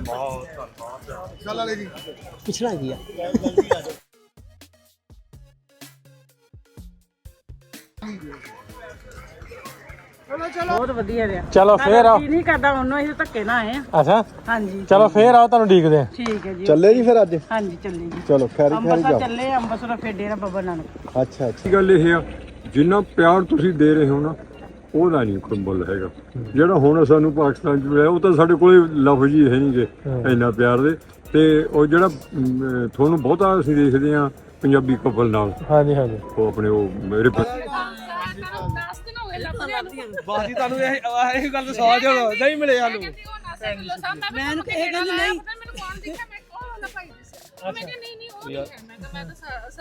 ਬਹੁਤ ਧੰਨਵਾਦ। ਚੱਲ ਵਾਲੇ ਜੀ ਪਿਛਲਾ ਹੈਗੀ ਆ। ਬਹੁਤ ਵਧੀਆ ਰਿਹਾ। ਚਲੋ ਫੇਰ ਆਓ। ਕੀ ਨਹੀਂ ਕਰਦਾ ਉਹਨੂੰ ਅਸੀਂ ਧੱਕੇ ਨਾ ਆਏ ਆ। ਅੱਛਾ ਹਾਂਜੀ ਚਲੋ ਫੇਰ ਆਓ, ਤੁਹਾਨੂੰ ਉਡੀਕਦੇ ਆ। ਠੀਕ ਹੈ ਜੀ। ਚੱਲੇ ਜੀ ਫਿਰ ਅੱਜ। ਹਾਂਜੀ ਚੱਲੇ ਜੀ। ਚਲੋ ਖੈਰੀ ਖੈਰੀ ਅੰਮ੍ਰਿਤਸਰ ਜਾਓ। ਚੱਲੇ ਅੰਮ੍ਰਿਤਸਰ ਫਿਰ ਡੇਰਾ ਬਾਬਾ ਨਾਨਕ। ਅੱਛਾ ਅੱਛਾ। ਗੱਲ ਇਹ ਆ ਜਿੰਨਾ ਪਿਆਰ ਤੁਸੀਂ ਦੇ ਰਹੇ ਹੋ ਨਾ ਉਹਦਾ ਨਹੀਂ ਕੋਈ ਮੁੱਲ ਹੈਗਾ। ਜਿਹੜਾ ਹੁਣ ਸਾਨੂੰ ਪਾਕਿਸਤਾਨ 'ਚ ਮਿਲਿਆ ਉਹ ਤਾਂ ਸਾਡੇ ਕੋਲੇ ਲਫ਼ਜ਼ ਹੀ ਹੈ ਨਹੀਂਗੇ ਇੰਨਾ ਪਿਆਰ ਦੇ। ਤੇ ਉਹ ਜਿਹੜਾ ਤੁਹਾਨੂੰ ਬਹੁਤਾ ਅਸੀਂ ਦੇਖਦੇ ਆ ਪੰਜਾਬੀ ਕਪਲ ਨਾਲ। ਹਾਂਜੀ ਹਾਂਜੀ। ਉਹ ਆਪਣੇ ਉਹ ਮੇਰੇ ਬਾਜੀ ਤੁਹਾਨੂੰ ਇਹ ਗੱਲ ਤਾਂ ਸਵਾਲ ਜਵਾਬ ਨਹੀਂ ਮਿਲੇ ਸਾਨੂੰ। ਮੈਂ ਇਹਨੂੰ ਇਹ ਕਹਿੰਦੀ ਨਹੀਂ ਮੈਨੂੰ ਕੌਣ ਦਿਖਿਆ ਮੈਂ ਉਹ ਨਾ ਭਾਈ ਦੱਸਿਆ ਮੈਂ ਕਿਹਾ ਨਹੀਂ ਉਹ ਨਹੀਂ ਹੈ ਮੈਂ ਤਾਂ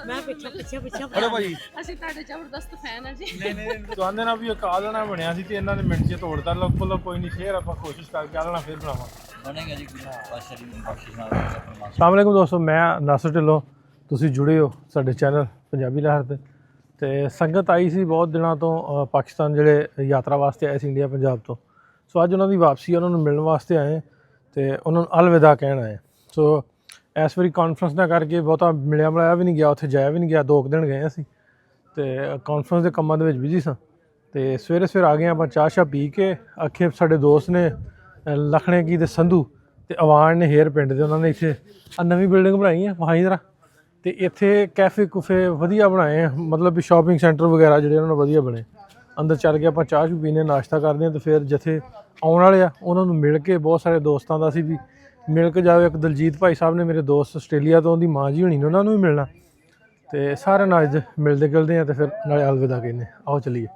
ਮੈਂ ਪਿੱਛੇ ਅਰੇ ਭਾਈ ਅਸੀਂ ਤੁਹਾਡੇ ਜ਼ਬਰਦਸਤ ਫੈਨ ਆ ਜੀ। ਨਹੀਂ ਤੁਹਾਡੇ ਨਾਲ ਵੀ ਇੱਕ ਆਲਣਾ ਬਣਿਆ ਸੀ ਤੇ ਇਹਨਾਂ ਨੇ ਮਿੰਟ 'ਚ ਤੋੜਦਾ। ਲੋਕੋ ਕੋਈ ਨਹੀਂ, ਸ਼ੇਅਰ ਆਪਾਂ ਕੋਸ਼ਿਸ਼ ਕਰਕੇ ਆਲਣਾ ਫੇਰ ਬਣਾਵਾਂਗੇ। ਬਣੇਗਾ ਜੀ ਅਸਲਾਮ ਵਾਲੇਕੁਮ ਦੋਸਤੋ, ਮੈਂ ਨਾਸਰ ਢਿੱਲੋਂ। ਤੁਸੀਂ ਜੁੜੇ ਹੋ ਸਾਡੇ ਚੈਨਲ ਪੰਜਾਬੀ ਲਹਿਰ ਤੇ ਸੰਗਤ ਆਈ ਸੀ ਬਹੁਤ ਦਿਨਾਂ ਤੋਂ ਪਾਕਿਸਤਾਨ, ਜਿਹੜੇ ਯਾਤਰਾ ਵਾਸਤੇ ਆਏ ਸੀ ਇੰਡੀਆ ਪੰਜਾਬ ਤੋਂ। ਸੋ ਅੱਜ ਉਹਨਾਂ ਦੀ ਵਾਪਸੀ, ਉਹਨਾਂ ਨੂੰ ਮਿਲਣ ਵਾਸਤੇ ਆਏ ਤੇ ਉਹਨਾਂ ਨੂੰ ਅਲਵਿਦਾ ਕਹਿਣ ਆਏ। ਸੋ ਇਸ ਵਾਰੀ ਕਾਨਫਰੰਸ ਨਾ ਕਰਕੇ ਬਹੁਤਾ ਮਿਲਿਆ ਮਿਲਾਇਆ ਵੀ ਨਹੀਂ ਗਿਆ, ਉੱਥੇ ਜਾਇਆ ਵੀ ਨਹੀਂ ਗਿਆ। 2 ਦਿਨ ਗਏ ਅਸੀਂ ਤੇ ਕਾਨਫਰੰਸ ਦੇ ਕੰਮਾਂ ਦੇ ਵਿੱਚ ਬਿਜੀ ਸਾਂ। ਤੇ ਸਵੇਰੇ ਆ ਗਏ ਆਪਾਂ ਚਾਹ ਸ਼ਾਹ ਪੀ ਕੇ। ਆਖੇ ਸਾਡੇ ਦੋਸਤ ਨੇ ਲਖਣੇ ਕੀ ਤੇ ਸੰਧੂ ਤੇ ਅਵਾਨ ਨੇ ਹੇਅਰ ਪਿੰਡ ਦੇ, ਉਹਨਾਂ ਨੇ ਇੱਥੇ ਨਵੀਂ ਬਿਲਡਿੰਗ ਬਣਾਈ ਹੈ ਵਹਾਈ ਜਰਾ। ਤੇ ਇੱਥੇ ਕੈਫੇ ਕੁਫੇ ਵਧੀਆ ਬਣਾਏ ਆ, ਮਤਲਬ ਵੀ ਸ਼ਾਪਿੰਗ ਸੈਂਟਰ ਵਗੈਰਾ ਜਿਹੜੇ ਉਹਨਾਂ ਨੂੰ ਵਧੀਆ ਬਣੇ। ਅੰਦਰ ਚੱਲ ਕੇ ਆਪਾਂ ਚਾਹ ਚੂ ਪੀਨੇ, ਨਾਸ਼ਤਾ ਕਰਦੇ ਹਾਂ ਤੇ ਫਿਰ ਜਿੱਥੇ ਆਉਣ ਵਾਲੇ ਆ ਉਹਨਾਂ ਨੂੰ ਮਿਲ ਕੇ, ਬਹੁਤ ਸਾਰੇ ਦੋਸਤਾਂ ਦਾ ਸੀ ਵੀ ਮਿਲ ਕੇ ਜਾਓ। ਇੱਕ ਦਲਜੀਤ ਭਾਈ ਸਾਹਿਬ ਨੇ, ਮੇਰੇ ਦੋਸਤ ਆਸਟ੍ਰੇਲੀਆ ਤੋਂ, ਉਹਦੀ ਮਾਂ ਜੀ ਹੋਣੀ ਨੇ, ਉਹਨਾਂ ਨੂੰ ਵੀ ਮਿਲਣਾ। ਤੇ ਸਾਰਿਆਂ ਨਾਲ ਅੱਜ ਮਿਲਦੇ ਗਿਲਦੇ ਆ ਤੇ ਫਿਰ ਨਾਲੇ ਅਲਵਿਦਾ ਕਹਿੰਦੇ। ਆਓ ਚੱਲੀਏ।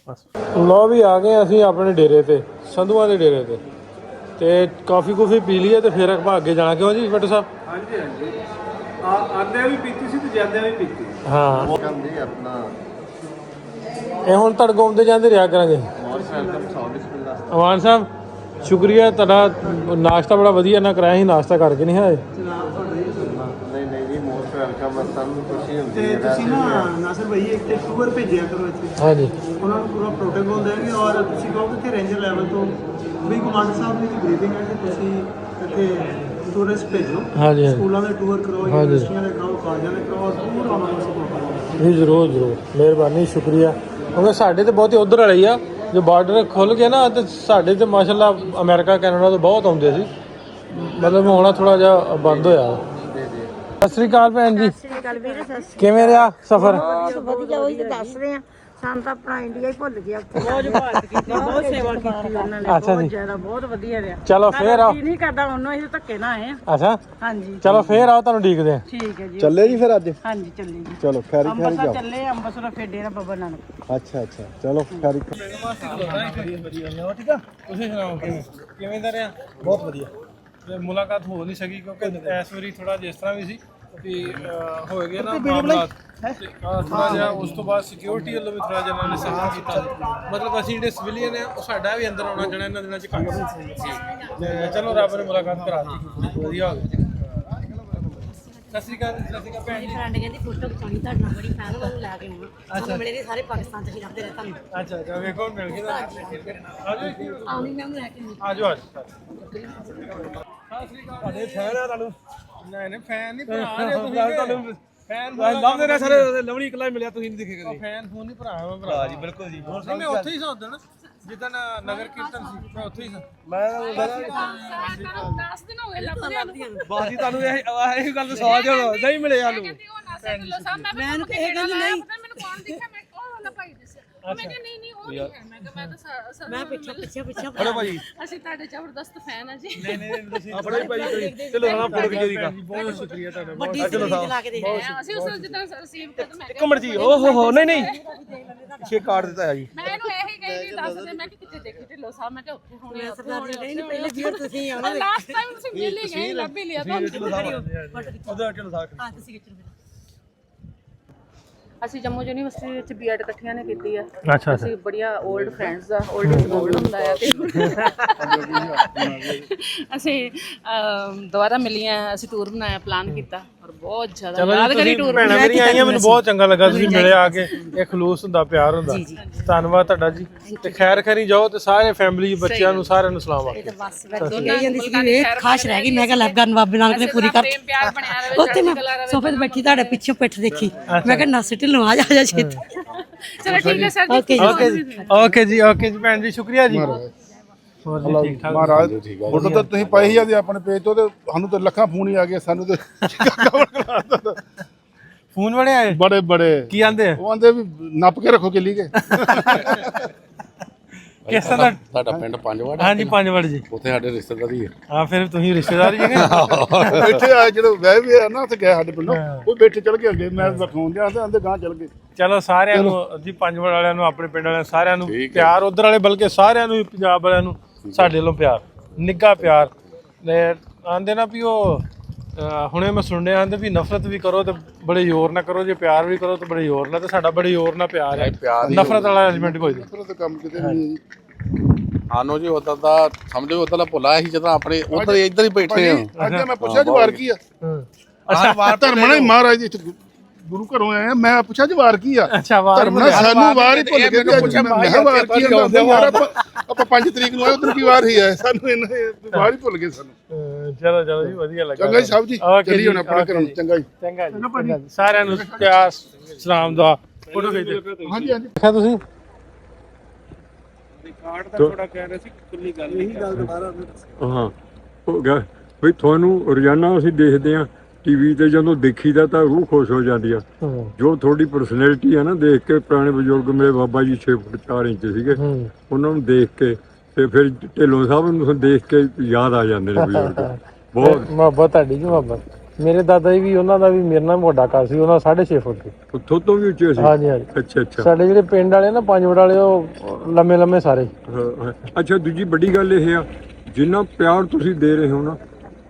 ਬਸ ਲੋ ਵੀ ਆ ਗਏ ਅਸੀਂ ਆਪਣੇ ਡੇਰੇ ਤੇ, ਸੰਧੂਆਂ ਦੇ ਡੇਰੇ ਤੇ ਕਾਫੀ ਕੁਫੀ ਪੀ ਲਈ ਤੇ ਫਿਰ ਆਪਾਂ ਅੱਗੇ ਜਾਣਾ। ਕਿਉਂ ਜੀ ਬੱਟੂ ਸਾਹਿਬ? ਹਾਂਜੀ ਹਾਂਜੀ। ਆਂਦਿਆਂ ਵੀ ਪੀਤੀ ਸੀ ਤੇ ਜਾਂਦਿਆਂ ਵੀ ਪੀਤੀ। ਹਾਂ ਕੰਮ ਜੀ ਆਪਣਾ ਇਹ ਹੁਣ ਤੜਗਾਉਂਦੇ ਜਾਂਦੇ ਰਿਹਾ ਕਰਾਂਗੇ। ਅਵਾਨ ਸਾਹਿਬ ਸ਼ੁਕਰੀਆ ਤੁਹਾਡਾ, ਨਾਸ਼ਤਾ ਬੜਾ ਵਧੀਆ ਨਾ ਕਰਾਇਆ ਸੀ। ਨਾਸ਼ਤਾ ਕਰਕੇ ਨਹੀਂ ਆਏ? ਨਹੀਂ ਨਹੀਂ ਜੀ, ਮੋਸਟ ਵੈਲਕਮ ਹੈ। ਸਾਨੂੰ ਖੁਸ਼ੀ ਹੁੰਦੀ ਤੇ ਹੈ। ਤੁਸੀਂ ਨਾ ਨਾਸਰ ਭਾਈ ਇੱਕ ਤੇ ਟੂਰ ਭੇਜਿਆ ਕਰੋ ਇੱਥੇ। ਹਾਂਜੀ ਉਹਨਾਂ ਨੂੰ ਪੂਰਾ ਪ੍ਰੋਟੋਕੋਲ ਦੇਣਗੇ ਔਰ ਤੁਸੀਂ ਕਹੋਗੇ ਕਿ ਰੇਂਜਰ ਲੈਵਲ ਤੋਂ ਵੀ ਕਮਾਂਡਰ ਸਾਹਿਬ ਦੀ ਬਰੀਫਿੰਗ ਹੈ ਕਿ ਤੁਸੀਂ ਇੱਥੇ ਟੂਰਿਸਟ ਭੇਜੋ। ਹਾਂਜੀ ਸਕੂਲਾਂ ਦੇ ਟੂਰ ਕਰੋ, ਯੂਨੀਵਰਸਿਟੀਆਂ ਦੇ ਕਰਾਓ, ਕਾਲਜਾਂ ਦੇ ਕਰਾਓ, ਪੂਰਾ ਉਹਨਾਂ ਨੂੰ ਸਪੋਰਟ ਕਰੋ। ਜੀ ਜ਼ਰੂਰ ਮਿਹਰਬਾਨੀ, ਸ਼ੁਕਰੀਆ। ਕਿਉਂਕਿ ਸਾਡੇ ਤੇ ਬਹੁਤੇ ਉੱਧਰ ਵਾਲੇ ਹੀ ਆ, ਜੋ ਬਾਰਡਰ ਖੁੱਲ੍ਹ ਗਏ ਨਾ ਤੇ ਸਾਡੇ ਤੇ ਮਾਸ਼ਾਅੱਲਾ ਅਮਰੀਕਾ ਕੈਨੇਡਾ ਤੋਂ ਬਹੁਤ ਆਉਂਦੇ ਸੀ। ਮਤਲਬ ਹੋਣਾ ਥੋੜਾ ਜਿਹਾ ਬੰਦ ਹੋਇਆ। ਸਤਿ ਸ੍ਰੀ ਅਕਾਲ ਭੈਣ ਜੀ। ਸਤਿ ਸ਼੍ਰੀ ਅਕਾਲ ਵੀਰੇ। ਸਤਿ ਸ਼੍ਰੀ ਕਿਵੇਂ ਰਿਹਾ ਸਫ਼ਰ? ਅਕਾਲ। ਵਧੀਆ ਉਹੀ ਤਾਂ ਦੱਸ ਰਹੇ ਆ। ਸਾਨੂੰ ਤਾਂ ਆਪਣਾ ਇੰਡੀਆ ਹੀ ਭੁੱਲ ਗਿਆ। ਬਹੁਤ ਭਾਰਤ ਕੀਤੀ, ਬਹੁਤ ਸੇਵਾ ਕੀਤੀ ਉਹਨਾਂ ਨੇ। ਅੱਛਾ ਜੀ। ਬਹੁਤ ਜ਼ਿਆਦਾ, ਬਹੁਤ ਵਧੀਆ ਰਿਹਾ। ਚਲੋ ਫੇਰ ਆਓ। ਕੀ ਨਹੀਂ ਕਰਦਾ ਉਹਨੂੰ ਅਸੀਂ ਧੱਕੇ ਨਾ ਆਏ ਆ। ਅੱਛਾ ਹਾਂਜੀ ਚਲੋ ਫੇਰ ਆਓ, ਤੁਹਾਨੂੰ ਉਡੀਕਦੇ ਆ। ਠੀਕ ਹੈ ਜੀ। ਚੱਲੇ ਜੀ ਫਿਰ ਅੱਜ। ਹਾਂਜੀ ਚੱਲੇ ਜੀ। ਚਲੋ ਖੈਰੀ ਖੈਰੀ ਅੰਮ੍ਰਿਤਸਰ ਜਾਓ। ਚੱਲੇ ਅੰਮ੍ਰਿਤਸਰ ਫਿਰ ਡੇਰਾ ਬਾਬਾ ਨਾਨਕ। ਅੱਛਾ ਅੱਛਾ। ਚਲੋ ਖੈਰੀ। ਠੀਕ ਆ, ਤੁਸੀਂ ਸੁਣਾਓ ਕਿਵੇਂ ਦਾ ਰਿਹਾ? ਬਹੁਤ ਵਧੀਆ। ਤੇ ਮੁਲਾਕਾਤ ਹੋ ਨਹੀਂ ਸਕੀ ਕਿਉਂਕਿ ਇਸ ਵਾਰੀ ਥੋੜਾ ਜਿਸ ਤਰ੍ਹਾਂ ਵੀ ਸੀ ਕਿ ਹੋ ਗਏ ਨਾ ਮਾਮਲਾਤ, ਥੋੜਾ ਜਿਹਾ ਉਸ ਤੋਂ ਬਾਅਦ ਸਿਕਿਉਰਿਟੀ ਵੱਲੋਂ ਵੀ ਥੋੜਾ ਜਿਹਾ ਇਹਨਾਂ ਨੇ ਸਹਾਰਾ ਕੀਤਾ। ਮਤਲਬ ਅਸੀਂ ਜਿਹੜੇ ਸਿਵਲੀਅਨ ਆ ਉਹ ਸਾਡਾ ਵੀ ਅੰਦਰ ਆਉਣਾ ਜਾਣਾ ਇਹਨਾਂ ਦਿਨਾਂ 'ਚ ਘੱਟ ਸੀ। ਤੇ ਚਲੋ ਰੱਬ ਨੇ ਮੁਲਾਕਾਤ ਕਰਾ ਦਿੱਤੀ, ਵਧੀਆ ਹੋ ਗਈ। ਸਤਿ ਸ਼੍ਰੀ ਅਕਾਲ ਭੈਣ ਜੀ। ਫਰੈਂਡ ਕਹਿੰਦੀ ਫੋਟੋ ਖਿਚਾਉਣੀ ਤੁਹਾਡੇ ਨਾਲ, ਬੜੀ ਫੈਨ ਵਾਂਗ ਲੈ ਕੇ ਆਉਣਾ। ਸਾਨੂੰ ਮਿਲੇ ਨਹੀਂ ਸਾਰੇ ਪਾਕਿਸਤਾਨ 'ਚ ਹੀ ਲੱਭਦੇ ਰਹੇ ਤੁਹਾਨੂੰ। ਅੱਛਾ ਵੇਖੋ ਮਿਲ ਗਏ ਤਾਂ ਆਉਣੀ ਮੈਂ ਉਹਨੂੰ ਲੈ ਕੇ ਆਉਣੀ। ਆਜੋ ਆਜੋ। ਤੁਹਾਡੇ ਫੈਨ ਆ ਤੁਹਾਨੂੰ? ਨਹੀਂ ਫੈਨ ਨਹੀਂ, ਭਰਾ ਨੇ ਤੁਸੀਂ। ਤੁਹਾਨੂੰ ਫੈਨ ਲੱਭਦੇ ਰਹੇ ਸਾਰੇ, ਲਵਣੀ ਇਕੱਲਾ ਹੀ ਮਿਲਿਆ, ਤੁਸੀਂ ਨਹੀਂ ਦਿਖੇ ਕਦੇ। ਫੈਨ ਫੋਨ ਨਹੀਂ, ਭਰਾ ਮੈਂ ਭਰਾ ਜੀ। ਬਿਲਕੁਲ ਜੀ। ਨਹੀਂ ਮੈਂ ਉੱਥੇ ਹੀ ਸਾਂ ਉਦੋਂ, ਜਿੱਦਾਂ ਨਗਰ ਕੀਰਤਨ ਸੀ, ਮੈਂ ਉੱਥੇ ਹੀ ਸਾਂ। ਮੈਂ 10 ਦਿਨ ਹੋ ਗਏ ਲੱਭਦਿਆਂ ਨੂੰ। ਬਾਜੀ ਤੁਹਾਨੂੰ ਇਹ ਗੱਲ ਤਾਂ ਸਵਾਲ ਜਵਾਬ ਨਹੀਂ ਮਿਲੇ ਸਾਨੂੰ। ਕਹਿੰਦੀ ਉਹ ਨਾਸਰ ਢਿੱਲੋਂ ਸਾਹਿਬ ਮੈਂ ਇਹਨੂੰ ਇਹ ਕਹਿੰਦੀ ਨਹੀਂ ਮੈਨੂੰ ਕੌਣ ਦਿਖਿਆ ਮੈਂ ਉਹ ਨਾ ਭਾਈ ਦੱਸਿਆ ਮੈਂ ਕਿਹਾ ਨਹੀਂ ਉਹ ਨਹੀਂ ਹੈ ਮੈਂ ਤਾਂ ਮੈਂ ਪਿੱਛੇ ਅਰੇ ਭਾਈ ਅਸੀਂ ਤੁਹਾਡੇ ਜ਼ਬਰਦਸਤ ਫੈਨ ਆ ਜੀ। ਨਹੀਂ ਤੁਸੀਂ ਆਪਣੇ ਭਾਈ ਕੋਈ ਚਲੋ ਸਾਡਾ ਫੋਟੋ ਖਿਚਾਈ ਦਾ। ਬਹੁਤ ਸ਼ੁਕਰੀਆ ਤੁਹਾਡਾ। ਵੱਡੀ ਸਕਰੀਨ ਤੇ ਲਾ ਕੇ ਦੇ। ਅਸੀਂ ਉਸ ਜਿੱਦਾਂ ਰਿਸੀਵ ਕੀਤਾ ਮੈਂ ਇੱਕ ਮਿੰਟ ਜੀ। ਓਹ ਹੋ ਨਹੀਂ ਪਿੱਛੇ ਕਾਰਡ ਦਿੱਤਾ ਹੈ ਜੀ। ਮੈਂ ਇਹਨੂੰ ਇਹੀ ਕਹੀ ਵੀ ਦੱਸ ਦੇ ਮੈਂ ਕਿ ਕਿੱਥੇ ਦੇਖੀ ਢਿੱਲੋਂ ਸਾਹਿਬ, ਮੈਂ ਕਿਹਾ ਉੱਥੇ ਹੋਣੇ ਆ। ਸਰਦਾਰ ਜੀ ਨਹੀਂ ਪਹਿਲੇ ਜੀਰ ਤੁਸੀਂ ਆਉਣਾ। ਲਾਸਟ ਟਾਈਮ ਤੁਸੀਂ ਮਿਲ ਹੀ ਗਏ, ਲੱਭ ਹੀ ਲਿਆ ਤੁਹਾਨੂੰ। ਉਹਦਾ ਚਲੋ ਸਾਖ। ਹਾਂ ਤੁਸੀਂ ਖਿੱਚੋ। ਅਸੀਂ ਜੰਮੂ ਯੂਨੀਵਰਸਿਟੀ ਵਿੱਚ ਬੀਐਡ ਇਕੱਠੀਆਂ ਨੇ ਕੀਤੀ ਆ। ਅੱਛਾ ਅਸੀਂ ਬੜੀਆਂ 올ਡ ਫਰੈਂਡਸ ਆ। 올ਡ ਇਜ਼ ਗੋਲਡ ਹੁੰਦਾ ਆ। ਤੇ ਅਸੀਂ ਦੁਬਾਰਾ ਮਿਲੀਆਂ, ਅਸੀਂ ਟੂਰ ਬਣਾਇਆ, ਪਲਾਨ ਕੀਤਾ। ਔਰ ਬਹੁਤ ਜ਼ਿਆਦਾ ਚਲੋ ਯਾਦਗਾਰੀ ਤੁਸੀਂ ਟੂਰ ਭੈਣਾਂ ਮੇਰੀਆਂ ਆਈਆਂ, ਮੈਨੂੰ ਬਹੁਤ ਚੰਗਾ ਲੱਗਾ ਤੁਸੀਂ ਮਿਲੇ ਆ ਕੇ, ਇਹ ਖਲੂਸ ਹੁੰਦਾ, ਪਿਆਰ ਹੁੰਦਾ। ਧੰਨਵਾਦ ਤੁਹਾਡਾ ਜੀ, ਤੇ ਖੈਰ ਖੈਰੀ ਜਾਓ, ਤੇ ਸਾਰੇ ਫੈਮਿਲੀ ਬੱਚਿਆਂ ਨੂੰ ਸਾਰਿਆਂ ਨੂੰ ਸਲਾਮ ਆਖਿਓ। ਬਸ ਬੈਠੀ ਗਈ ਜਾਂਦੀ ਸੀ ਵੀ ਇਹ ਖਾਸ਼ ਰਹਿ ਗਈ, ਮੈਂ ਕਿਹਾ ਲਫਗਨ ਬਾਬੇ ਨਾਨਕ ਨੇ ਪੂਰੀ ਕਰ ਪ੍ਰੇਮ ਪਿਆਰ ਬਣਿਆ ਰਹੇ। ਉੱਥੇ ਮੈਂ ਸੋਫੇ ਤੇ ਬੈਠੀ ਤੁਹਾਡੇ ਪਿੱਛੇ ਪਿੱਠ ਦੇਖੀ, ਮੈਂ ਕਿਹਾ ਨੱਸ ਢਿੱਲੋਂ ਆ ਜਾ ਛੇਤੀ। ਚਲੋ ਠੀਕ ਹੈ ਸਰ ਜੀ। ਓਕੇ ਜੀ ਓਕੇ ਜੀ ਭੈਣ ਜੀ, ਸ਼ੁਕਰੀਆ ਜੀ। ਹੋਰ ਜੀ ਠੀਕ ਠਾਕ? ਮਹਾਰਾਜ ਫੋਟੋ ਤਾਂ ਤੁਸੀਂ ਪਾਈ ਹੀ ਆ ਤੇ ਆਪਣੇ ਪੇਜ ਤੋਂ, ਤੇ ਸਾਨੂੰ ਤਾਂ ਲੱਖਾਂ ਫੋਨ ਹੀ ਆ ਗਏ, ਸਾਨੂੰ ਤੇ ਫੋਨ ਬੜੇ ਆਏ, ਬੜੇ ਬੜੇ ਕੀ ਆਂਦੇ ਆ? ਉਹ ਆਂਦੇ ਵੀ ਨੱਪ ਕੇ ਰੱਖੋ ਕਿੱਲੀ ਕੇ। ਕਿਸ ਤਰ੍ਹਾਂ ਦਾ? ਸਾਡਾ ਪਿੰਡ ਪੰਜਵਾੜਾ, ਹਾਂਜੀ 5 ਵੜ ਜੀ। ਉੱਥੇ ਸਾਡੇ ਰਿਸ਼ਤੇਦਾਰੀ ਹੈ। ਹਾਂ ਫਿਰ ਤੁਸੀਂ ਰਿਸ਼ਤੇਦਾਰ ਜੀ ਹੈਗੇ? ਬੈਠੇ ਆ ਜਿਹੜੇ ਵਹਿ ਵੀ ਆ ਨਾ, ਉੱਥੇ ਗਏ ਸਾਡੇ ਪਿੰਡੋਂ, ਉਹ ਬੈਠੇ ਚਲ ਗਏ ਅੱਗੇ, ਮੈਂ ਵਿਖਾਉਣ ਦਿਆਂ ਤੇ ਆਂਦੇ ਗਾਂ ਚਲ ਗਏ। ਚਲੋ ਸਾਰਿਆਂ ਨੂੰ ਜੀ, 5 ਵੜ ਵਾਲਿਆਂ ਨੂੰ, ਆਪਣੇ ਪਿੰਡ ਵਾਲਿਆਂ ਸਾਰਿਆਂ ਨੂੰ ਪਿਆਰ, ਉਧਰ ਵਾਲੇ ਬਲਕਿ ਸਾਰਿਆਂ ਨੂੰ, ਪੰਜਾਬ ਵਾਲਿਆਂ ਨੂੰ ਸਾਡੇ ਵੱਲੋਂ ਪਿਆਰ, ਨਿੱਘਾ ਪਿਆਰ। ਆਂਦੇ ਨਾ ਵੀ ਉਹ ਹੁਣੇ ਮੈਂ ਸੁਣਿਆ ਆਂਦੇ ਵੀ ਨਫ਼ਰਤ ਵੀ ਕਰੋ ਤੇ ਬੜੇ ਜ਼ੋਰ ਨਾਲ ਕਰੋ, ਜੇ ਪਿਆਰ ਵੀ ਕਰੋ ਤੇ ਬੜੇ ਜ਼ੋਰ ਨਾਲ, ਤੇ ਸਾਡਾ ਬੜੇ ਜ਼ੋਰ ਨਾਲ ਪਿਆਰ ਹੈ, ਨਫ਼ਰਤ ਵਾਲਾ ਅਰੇਂਜਮੈਂਟ ਕੋਈ ਨਹੀਂ। ਨਫ਼ਰਤ ਕੰਮ ਕਿਤੇ ਵੀ ਨਹੀਂ ਜੀ। ਸਾਨੂੰ ਜੀ ਉਦੋਂ ਦਾ ਸਮਝੋ, ਉਦੋਂ ਦਾ ਭੁੱਲਾ ਸੀ ਜਦੋਂ ਆਪਣੇ ਉੱਧਰ ਇੱਧਰ ਹੀ ਬੈਠੇ ਆ। ਅੱਜ ਮੈਂ ਪੁੱਛਿਆ ਜਵਾਰ ਕੀ ਆ, ਅੱਛਾ ਧਰਮ ਨਾਲ ਹੀ ਮਹਾਰਾਜ ਜੀ ਇੱਥੇ ਗੁਰੂ ਘਰੋਂ ਆਏ ਆ, ਮੈਂ ਪੁੱਛਿਆ ਜਵਾਰ ਕੀ ਆ, ਅੱਛਾ ਵਾਰ ਧਰਮ ਨਾਲ ਸਾਨੂੰ ਵਾਰ ਹੀ ਭੁੱਲ ਗਏ। ਮੈਂ ਕਿਹਾ ਵਾਰ ਕੀ ਹੁੰਦਾ ਯਾਰ, ਆਪਾਂ 5 ਤਰੀਕ ਨੂੰ ਆਏ, ਉਦੋਂ ਕੀ ਵਾਰ ਹੀ ਹੈ, ਸਾਨੂੰ ਇਹਨਾਂ ਵਾਰ ਹੀ ਭੁੱਲ ਗਏ ਸਾਨੂੰ। ਚਲੋ ਜੀ, ਵਧੀਆ ਲੱਗਾ। ਚੰਗਾ ਜੀ ਸਾਹਿਬ ਜੀ, ਚੱਲੀਏ ਹੁਣ ਆਪਣੇ ਘਰੋਂ। ਚੰਗਾ ਜੀ, ਚੰਗਾ ਜੀ, ਸਾਰਿਆਂ ਨੂੰ ਪਿਆਰ ਸਲਾਮ ਦਾ। ਫੋਟੋ ਖਿੱਚ ਦਿਓ। ਹਾਂਜੀ ਹਾਂਜੀ। ਦੇਖਿਆ ਤੁਸੀਂ? ਹਾਂ ਉਹ ਗੱਲ ਵੀ ਤੁਹਾਨੂੰ ਰੋਜ਼ਾਨਾ ਅਸੀਂ ਦੇਖਦੇ ਹਾਂ ਟੀਵੀ ਤੇ, ਜਦੋਂ ਦੇਖੀਦਾ ਤਾਂ ਰੂਹ ਖੁਸ਼ ਹੋ ਜਾਂਦੀ ਆ। ਜੋ ਤੁਹਾਡੀ ਪਰਸਨੈਲਿਟੀ ਆ ਨਾ, ਦੇਖ ਕੇ ਪੁਰਾਣੇ ਬਜ਼ੁਰਗ ਮੇਰੇ ਬਾਬਾ ਜੀ 6 ਫੁੱਟ 4 ਇੰਚ ਸੀਗੇ, ਉਹਨਾਂ ਨੂੰ ਦੇਖ ਕੇ ਤੇ ਫਿਰ ਢਿੱਲੋਂ ਸਾਹਿਬ ਨੂੰ ਦੇਖ ਕੇ ਯਾਦ ਆ ਜਾਂਦੇ ਨੇ ਬਜ਼ੁਰਗ। ਬਹੁਤ ਮੁਹੱਬਤ ਤੁਹਾਡੀ ਜੀ, ਮੁਹੱਬਤ। ਮੇਰੇ ਦਾਦਾ ਜੀ ਵੀ, ਉਹਨਾਂ ਦਾ ਵੀ ਮੇਰੇ ਨਾਲ ਵੱਡਾ ਘਰ ਸੀ, ਉਹਨਾਂ 6.5 ਫੁੱਟ ਸੀ। ਉੱਥੋਂ ਤੋਂ ਵੀ ਉੱਚੇ ਸੀ? ਹਾਂਜੀ ਹਾਂਜੀ। ਅੱਛਾ। ਸਾਡੇ ਜਿਹੜੇ ਪਿੰਡ ਵਾਲੇ ਨਾ 5 ਵੜ ਵਾਲੇ, ਉਹ ਲੰਮੇ ਸਾਰੇ। ਅੱਛਾ, ਦੂਜੀ ਵੱਡੀ ਗੱਲ ਇਹ ਆ, ਜਿੰਨਾ ਪਿਆਰ ਤੁਸੀਂ ਦੇ ਰਹੇ ਹੋ ਨਾ,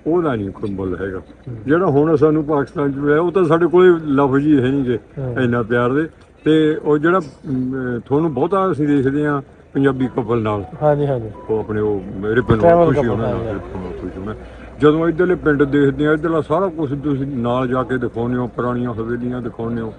ਉਹਦਾ ਨਹੀਂ ਕੋਈ ਮੁੱਲ ਹੈਗਾ। ਜਿਹੜਾ ਹੁਣ ਸਾਨੂੰ ਪਾਕਿਸਤਾਨ 'ਚ ਮਿਲਿਆ, ਉਹ ਤਾਂ ਸਾਡੇ ਕੋਲੇ ਲਫ਼ਜ਼ ਹੀ ਹੈ ਨਹੀਂ ਗੇ ਇੰਨਾ ਪਿਆਰ ਦੇ। ਤੇ ਉਹ ਜਿਹੜਾ ਤੁਹਾਨੂੰ ਬਹੁਤਾ ਅਸੀਂ ਦੇਖਦੇ ਹਾਂ ਪੰਜਾਬੀ ਕਪਲ ਨਾਲ, ਹਾਂਜੀ ਉਹ ਆਪਣੇ ਉਹ ਮੇਰੇ ਪਿੰਡ ਖੁਸ਼ੀ ਉਹਨਾਂ ਨਾਲ ਖੁਸ਼ੀ ਹੋਣਾ। ਜਦੋਂ ਇੱਧਰਲੇ ਪਿੰਡ ਦੇਖਦੇ ਆ, ਇੱਧਰਲਾ ਸਾਰਾ ਕੁਝ ਤੁਸੀਂ ਨਾਲ ਜਾ ਕੇ ਦਿਖਾਉਂਦੇ ਹੋ, ਪੁਰਾਣੀਆਂ ਹਵੇਲੀਆਂ ਦਿਖਾਉਂਦੇ ਹੋ,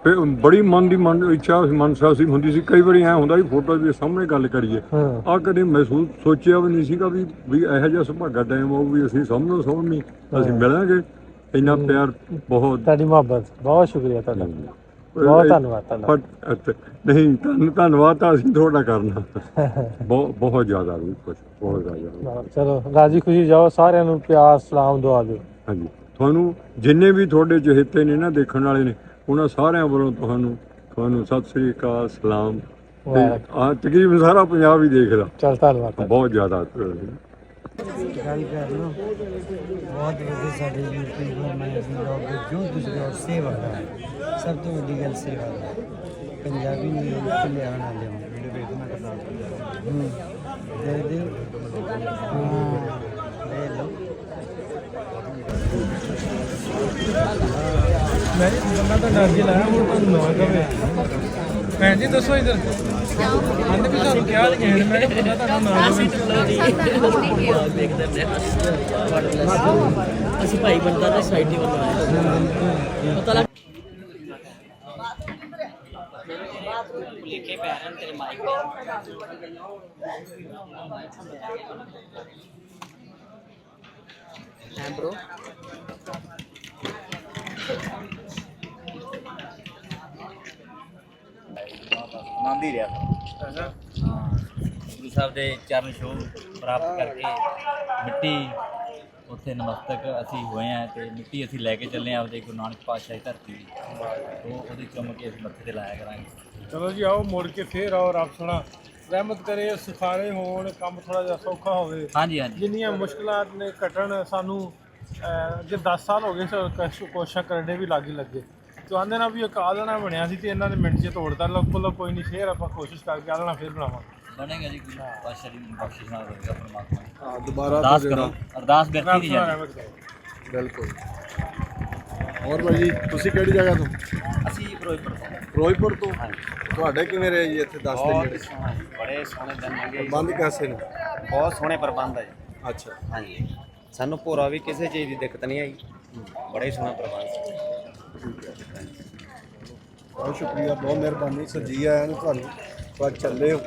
ਫਿਰ ਬੜੀ ਮਨ ਦੀ ਇੱਛਾ ਮਨਸਾ ਸੀ ਹੁੰਦੀ ਸੀ। ਕਈ ਵਾਰੀ ਐਂ ਹੁੰਦਾ ਵੀ ਫੋਟੋ ਦੇ ਸਾਹਮਣੇ ਗੱਲ ਕਰੀਏ, ਆਹ ਕਦੇ ਮਹਿਸੂਸ ਸੋਚਿਆ ਵੀ ਨਹੀਂ ਸੀਗਾ ਵੀ ਇਹੋ ਜਿਹਾ ਸੁਭਾਗਾ ਟਾਈਮ ਆਊ ਵੀ ਅਸੀਂ ਸਾਹਮਣੇ ਅਸੀਂ ਮਿਲਾਂਗੇ। ਇੰਨਾ ਪਿਆਰ, ਬਹੁਤ ਤੁਹਾਡੀ ਮੁਹੱਬਤ, ਬਹੁਤ ਸ਼ੁਕਰੀਆ ਤੁਹਾਡਾ, ਬਹੁਤ ਧੰਨਵਾਦ ਤੁਹਾਡਾ। ਨਹੀਂ, ਧੰਨਵਾਦ ਤਾਂ ਅਸੀਂ ਤੁਹਾਡਾ ਕਰਨਾ, ਬਹੁਤ ਜ਼ਿਆਦਾ ਵੀ ਕੁਛ, ਬਹੁਤ ਜ਼ਿਆਦਾ। ਚਲੋ ਰਾਜੀ ਖੁਸ਼ੀ ਜਾਓ, ਸਾਰਿਆਂ ਨੂੰ ਪਿਆਰ ਸਲਾਮ ਦੁਆ ਦਿਓ। ਹਾਂਜੀ, ਤੁਹਾਨੂੰ ਜਿੰਨੇ ਵੀ ਤੁਹਾਡੇ ਚਹੇਤੇ ਨੇ ਨਾ, ਦੇਖਣ ਵਾਲੇ ਨੇ, ਉਹਨਾਂ ਸਾਰਿਆਂ ਵੱਲੋਂ ਤੁਹਾਨੂੰ ਸਤਿ ਸ੍ਰੀ ਅਕਾਲ, ਸਲਾਮ। ਆ ਤਕਰੀਬਨ ਸਾਰਾ ਪੰਜਾਬ ਹੀ ਦੇਖਦਾ। ਚਲ ਧੰਨਵਾਦ, ਬਹੁਤ ਜ਼ਿਆਦਾ। ਗੱਲ ਕਰ ਲਓ, ਬਹੁਤ ਵਧੀਆ ਸਾਡੇ ਯੂਟਿਊਬਰ ਮੈਂ ਜੋ ਦੂਸਰੇ ਔਰ ਸੇਵਾ ਹੈ, ਸਭ ਤੋਂ ਵੱਡੀ ਗੱਲ ਸੇਵਾ ਹੈ। ਪੰਜਾਬੀ ਨੂੰ ਲਿਆਉਣ ਵਾਲੇ ਹੋ, ਵੀਡੀਓ ਵੇਖਣਾ ਕਰਦਾ ਦੇ ਦਿਓ, ਦੇ ਲਓ। ਮੈਂ ਬੰਦਾ ਤਾਂ ਡਰ ਜੀ ਲਾਇਆ, ਹੁਣ ਤੁਹਾਨੂੰ ਨਵਾਂ ਕਵੇ। ਭੈਣ ਜੀ ਦੱਸੋ ਇੱਧਰ, ਆਂਦੇ ਵੀ ਸਾਨੂੰ ਕਿਹਾ ਨਹੀਂ ਕਿਸੇ ਨੇ, ਮੈਂ ਕਿਹਾ ਬੰਦਾ ਤੁਹਾਨੂੰ ਨਾ ਅਸੀਂ ਭਾਈ ਬੰਦਾ ਦਾ ਸੋਸਾਇਟੀ ਵੱਲੋਂ ਆਏ ਪਤਾ ਲੱਗ ਲਿਖੇ ਪੈਰਨ ਤੇਰੇ ਮਾਈਕ ਹੈ ਬ్రో। ਆਨੰਦ ਹੀ ਰਿਹਾ ਹਾਂ। ਗੁਰੂ ਸਾਹਿਬ ਦੇ ਚਰਨ ਛੋਹ ਪ੍ਰਾਪਤ ਕਰਕੇ ਮਿੱਟੀ ਉੱਥੇ ਨਮਸਤਕ ਅਸੀਂ ਹੋਏ ਹਾਂ, ਤੇ ਮਿੱਟੀ ਅਸੀਂ ਲੈ ਕੇ ਚੱਲੇ ਹਾਂ ਆਪਦੇ ਗੁਰੂ ਨਾਨਕ ਪਾਤਸ਼ਾਹ ਦੀ ਧਰਤੀ ਦੀ, ਉਹ ਉਹਦੀ ਚੁੰਮ ਕੇ ਅਸੀਂ ਮੱਥੇ ਤੇ ਲਾਇਆ ਕਰਾਂਗੇ। ਚਲੋ ਜੀ, ਆਓ ਮੁੜ ਕੇ ਫੇਰ ਆਓ, ਰੱਬ ਸੋਹਣਾ ਰਹਿਮਤ ਕਰੇ, ਸੁਖਾਲੇ ਹੋਣ, ਕੰਮ ਥੋੜਾ ਜਿਹਾ ਸੌਖਾ ਹੋਵੇ। ਹਾਂਜੀ। ਜਿੰਨੀਆਂ ਮੁਸ਼ਕਲਾਂ ਨੇ ਘਟਣ, ਸਾਨੂੰ ਜੇ 10 ਸਾਲ ਹੋ ਗਏ ਕੋਸ਼ਿਸ਼ਾਂ ਕਰਨੇ ਵੀ ਲੱਗੇ। ਚਾਹੁੰਦੇ ਨਾ ਵੀ ਇੱਕ ਆਲਣਾ ਬਣਿਆ ਸੀ ਤੇ ਇਹਨਾਂ ਨੇ ਮਿੰਟ 'ਚ ਤੋੜਦਾ। ਲੋਕਲ ਕੋਈ ਨਹੀਂ, ਫੇਰ ਆਪਾਂ ਕੋਸ਼ਿਸ਼ ਕਰਕੇ ਆਲਣਾ ਫੇਰ ਬਣਾਵਾਂਗੇ। ਬਣੇਗਾ ਜੀ, ਗੁਰੂ ਪਾਤਸ਼ਾਹ ਦੀ ਬਖਸ਼ਿਸ਼ ਨਾਲ ਹੋਏਗਾ ਪਰਮਾਤਮਾ। ਦੁਬਾਰਾ ਅਰਦਾਸ ਕਰੋ, ਅਰਦਾਸ ਬਿਰਤੀ ਨਹੀਂ ਜਾਂਦੀ। ਬਿਲਕੁਲ। ਹੋਰ ਭਾਈ, ਤੁਸੀਂ ਕਿਹੜੀ ਜਗ੍ਹਾ ਤੋਂ? ਅਸੀਂ ਫਿਰੋਜ਼ਪੁਰ ਤੋਂ। ਫਿਰੋਜ਼ਪੁਰ ਤੋਂ? ਤੁਹਾਡੇ ਕਿਵੇਂ ਰਹੇ ਜੀ ਇੱਥੇ 10 ਦਿਨ ਜਿਹੜੇ? ਬੜੇ ਸੋਹਣੇ ਦਿਨ ਲੰਘੇ। ਪ੍ਰਬੰਧ ਕੈਸੇ ਨੇ? ਬਹੁਤ ਸੋਹਣੇ ਪ੍ਰਬੰਧ ਹੈ। ਅੱਛਾ। ਹਾਂਜੀ, ਸਾਨੂੰ ਭੋਰਾ ਵੀ ਕਿਸੇ ਚੀਜ਼ ਦੀ ਦਿੱਕਤ ਨਹੀਂ ਆਈ, ਬੜਾ ਹੀ ਸੋਹਣਾ ਪ੍ਰਬੰਧ ਸੀ। ਬਹੁਤ ਸ਼ੁਕਰੀਆ, ਬਹੁਤ ਮਿਹਰਬਾਨੀ ਸਰ ਜੀ ਆਇਆਂ ਨੂੰ ਤੁਹਾਨੂੰ। ਪਰ ਚੱਲੇ ਹੋ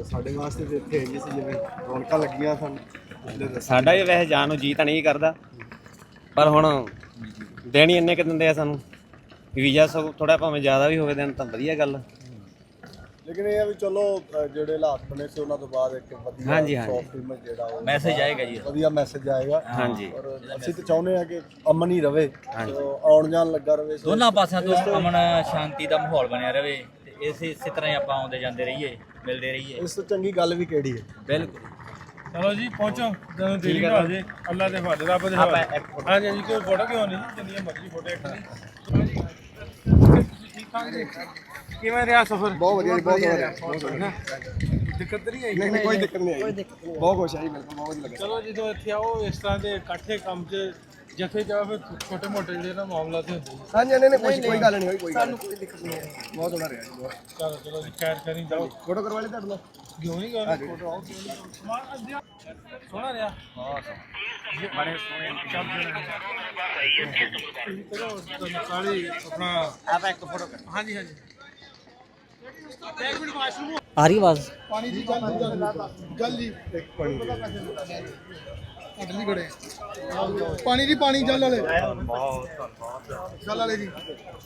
ਸਾਡੇ ਵਾਸਤੇ ਤੇ ਇੱਥੇ ਹੈਗੇ ਸੀ ਜਿਵੇਂ ਰੌਣਕਾਂ ਲੱਗੀਆਂ ਸਾਨੂੰ। ਸਾਡਾ ਵੀ ਵੈਸੇ ਜਾਣ ਨੂੰ ਜੀ ਤਾਂ ਨਹੀਂ ਕਰਦਾ, ਪਰ ਹੁਣ ਦੇਣ ਹੀ ਇੰਨੇ ਕੁ ਦਿੰਦੇ ਆ ਸਾਨੂੰ ਵੀਜ਼ਾ, ਸਗੋਂ ਥੋੜਾ ਭਾਵੇਂ ਜ਼ਿਆਦਾ ਵੀ ਹੋਵੇ ਦੇਣ ਤਾਂ ਵਧੀਆ ਗੱਲ। ਲੇਕਿਨ ਇਹ ਆ ਵੀ ਚਲੋ ਜਿਹੜੇ ਹਾਲਾਤ ਬਣੇ ਸੀ ਉਹਨਾਂ ਤੋਂ ਬਾਅਦ ਇੱਕ ਵਧੀਆ ਹਾਂਜੀ, ਹਾਂਜੀ। ਸੌਫਟ ਇਮੇਜ ਜਿਹੜਾ ਉਹ ਮੈਸੇਜ ਆਏਗਾ ਜੀ। ਵਧੀਆ ਮੈਸੇਜ ਆਏਗਾ। ਹਾਂਜੀ। ਔਰ ਅਸੀਂ ਤਾਂ ਚਾਹੁੰਦੇ ਹਾਂ ਕਿ ਅਮਨ ਹੀ ਰਵੇ, ਆਉਣ ਜਾਣ ਲੱਗਾ ਰਵੇ, ਦੋਨਾਂ ਪਾਸਿਆਂ ਤੋਂ ਅਮਨ ਸ਼ਾਂਤੀ ਦਾ ਮਾਹੌਲ ਬਣਿਆ ਰਵੇ ਤੇ ਇਸੇ ਤਰ੍ਹਾਂ ਹੀ ਆਪਾਂ ਆਉਂਦੇ ਜਾਂਦੇ ਰਹੀਏ, ਮਿਲਦੇ ਰਹੀਏ। ਇਸ ਤੋਂ ਚੰਗੀ ਗੱਲ ਵੀ ਕਿਹੜੀ ਹੈ। ਬਿਲਕੁਲ। ਚਲੋ ਜੀ ਪਹੁੰਚੋ, ਜਦੋਂ ਦੇਰੀ ਨਾ ਹੋ ਜੇ। ਅੱਲਾ ਦੇ ਹਵਾਲੇ, ਰੱਬ ਦੇ ਹਵਾਲੇ। ਹਾਂਜੀ ਹਾਂਜੀ, ਕੋਈ ਫੋਟੋ ਕਿਉਂ ਨਹੀਂ, ਜਿੰਨੀਆਂ ਮਰਜ਼ੀ ਫੋਟੋ ਇੱਕ ਨਹੀਂ। ਠੀਕ ਠਾਕ ਜੀ, ਕਿਵੇਂ ਰਿਹਾ ਸਫ਼ਰ? ਬਹੁਤ ਵਧੀਆ, ਬਹੁਤ ਵਧੀਆ। ਦਿੱਕਤ ਤਾਂ ਨਹੀਂ ਆਈ? ਨਹੀਂ ਕੋਈ ਦਿੱਕਤ ਨਹੀਂ ਆਈ, ਬਹੁਤ ਖੁਸ਼ ਆਈ, ਬਿਲਕੁਲ ਬਹੁਤ ਵਧੀਆ ਲੱਗਾ। ਚਲੋ ਜਦੋਂ ਇੱਥੇ ਆਓ ਇਸ ਤਰ੍ਹਾਂ ਦੇ ਇਕੱਠੇ ਕੰਮ 'ਚ ਜਥੇ ਜਾਓ ਫਿਰ ਛੋਟੇ ਮੋਟੇ ਜਿਹੜੇ ਨਾ ਮਾਮਲਾ ਤੇ ਹੁੰਦੇ। ਹਾਂਜੀ ਨਹੀਂ ਕੋਈ ਗੱਲ ਨਹੀਂ ਹੋਈ, ਕੋਈ ਸਾਨੂੰ ਕੋਈ ਦਿੱਕਤ ਨਹੀਂ ਆਈ, ਬਹੁਤ ਸੋਹਣਾ ਰਿਹਾ ਜੀ। ਚਲੋ ਚਲੋ ਜੀ, ਖੈਰ ਕਰੀ ਜਾਓ। ਫੋਟੋ ਕਰਵਾ ਲਈ ਤੁਹਾਡੇ ਨਾਲ? ਕਿਉਂ ਨਹੀਂ ਗਾ ਫੋਟੋ ਆਓ। ਸੋਹਣਾ ਰਿਹਾ, ਬੜੇ ਸੋਹਣੇ ਚਲੋ ਤੁਹਾਨੂੰ ਸਾਰੇ ਆਪਣਾ ਆਪਾਂ ਇੱਕ ਫੋਟੋ ਕਰ। ਹਾਂਜੀ ਹਾਂਜੀ, ਇੱਕ ਮਿੰਟ ਵਾਸ਼ਰੂਮ ਆ ਰਹੀ ਆਵਾਜ਼? ਪਾਣੀ ਦੀ ਜਲ ਜੀ, ਇੱਕ ਪਾਣੀ ਅਗਲੀ ਘੜੇ ਪਾਣੀ ਦੀ, ਪਾਣੀ ਜਲ ਵਾਲੇ, ਜਲ ਵਾਲੇ ਜੀ।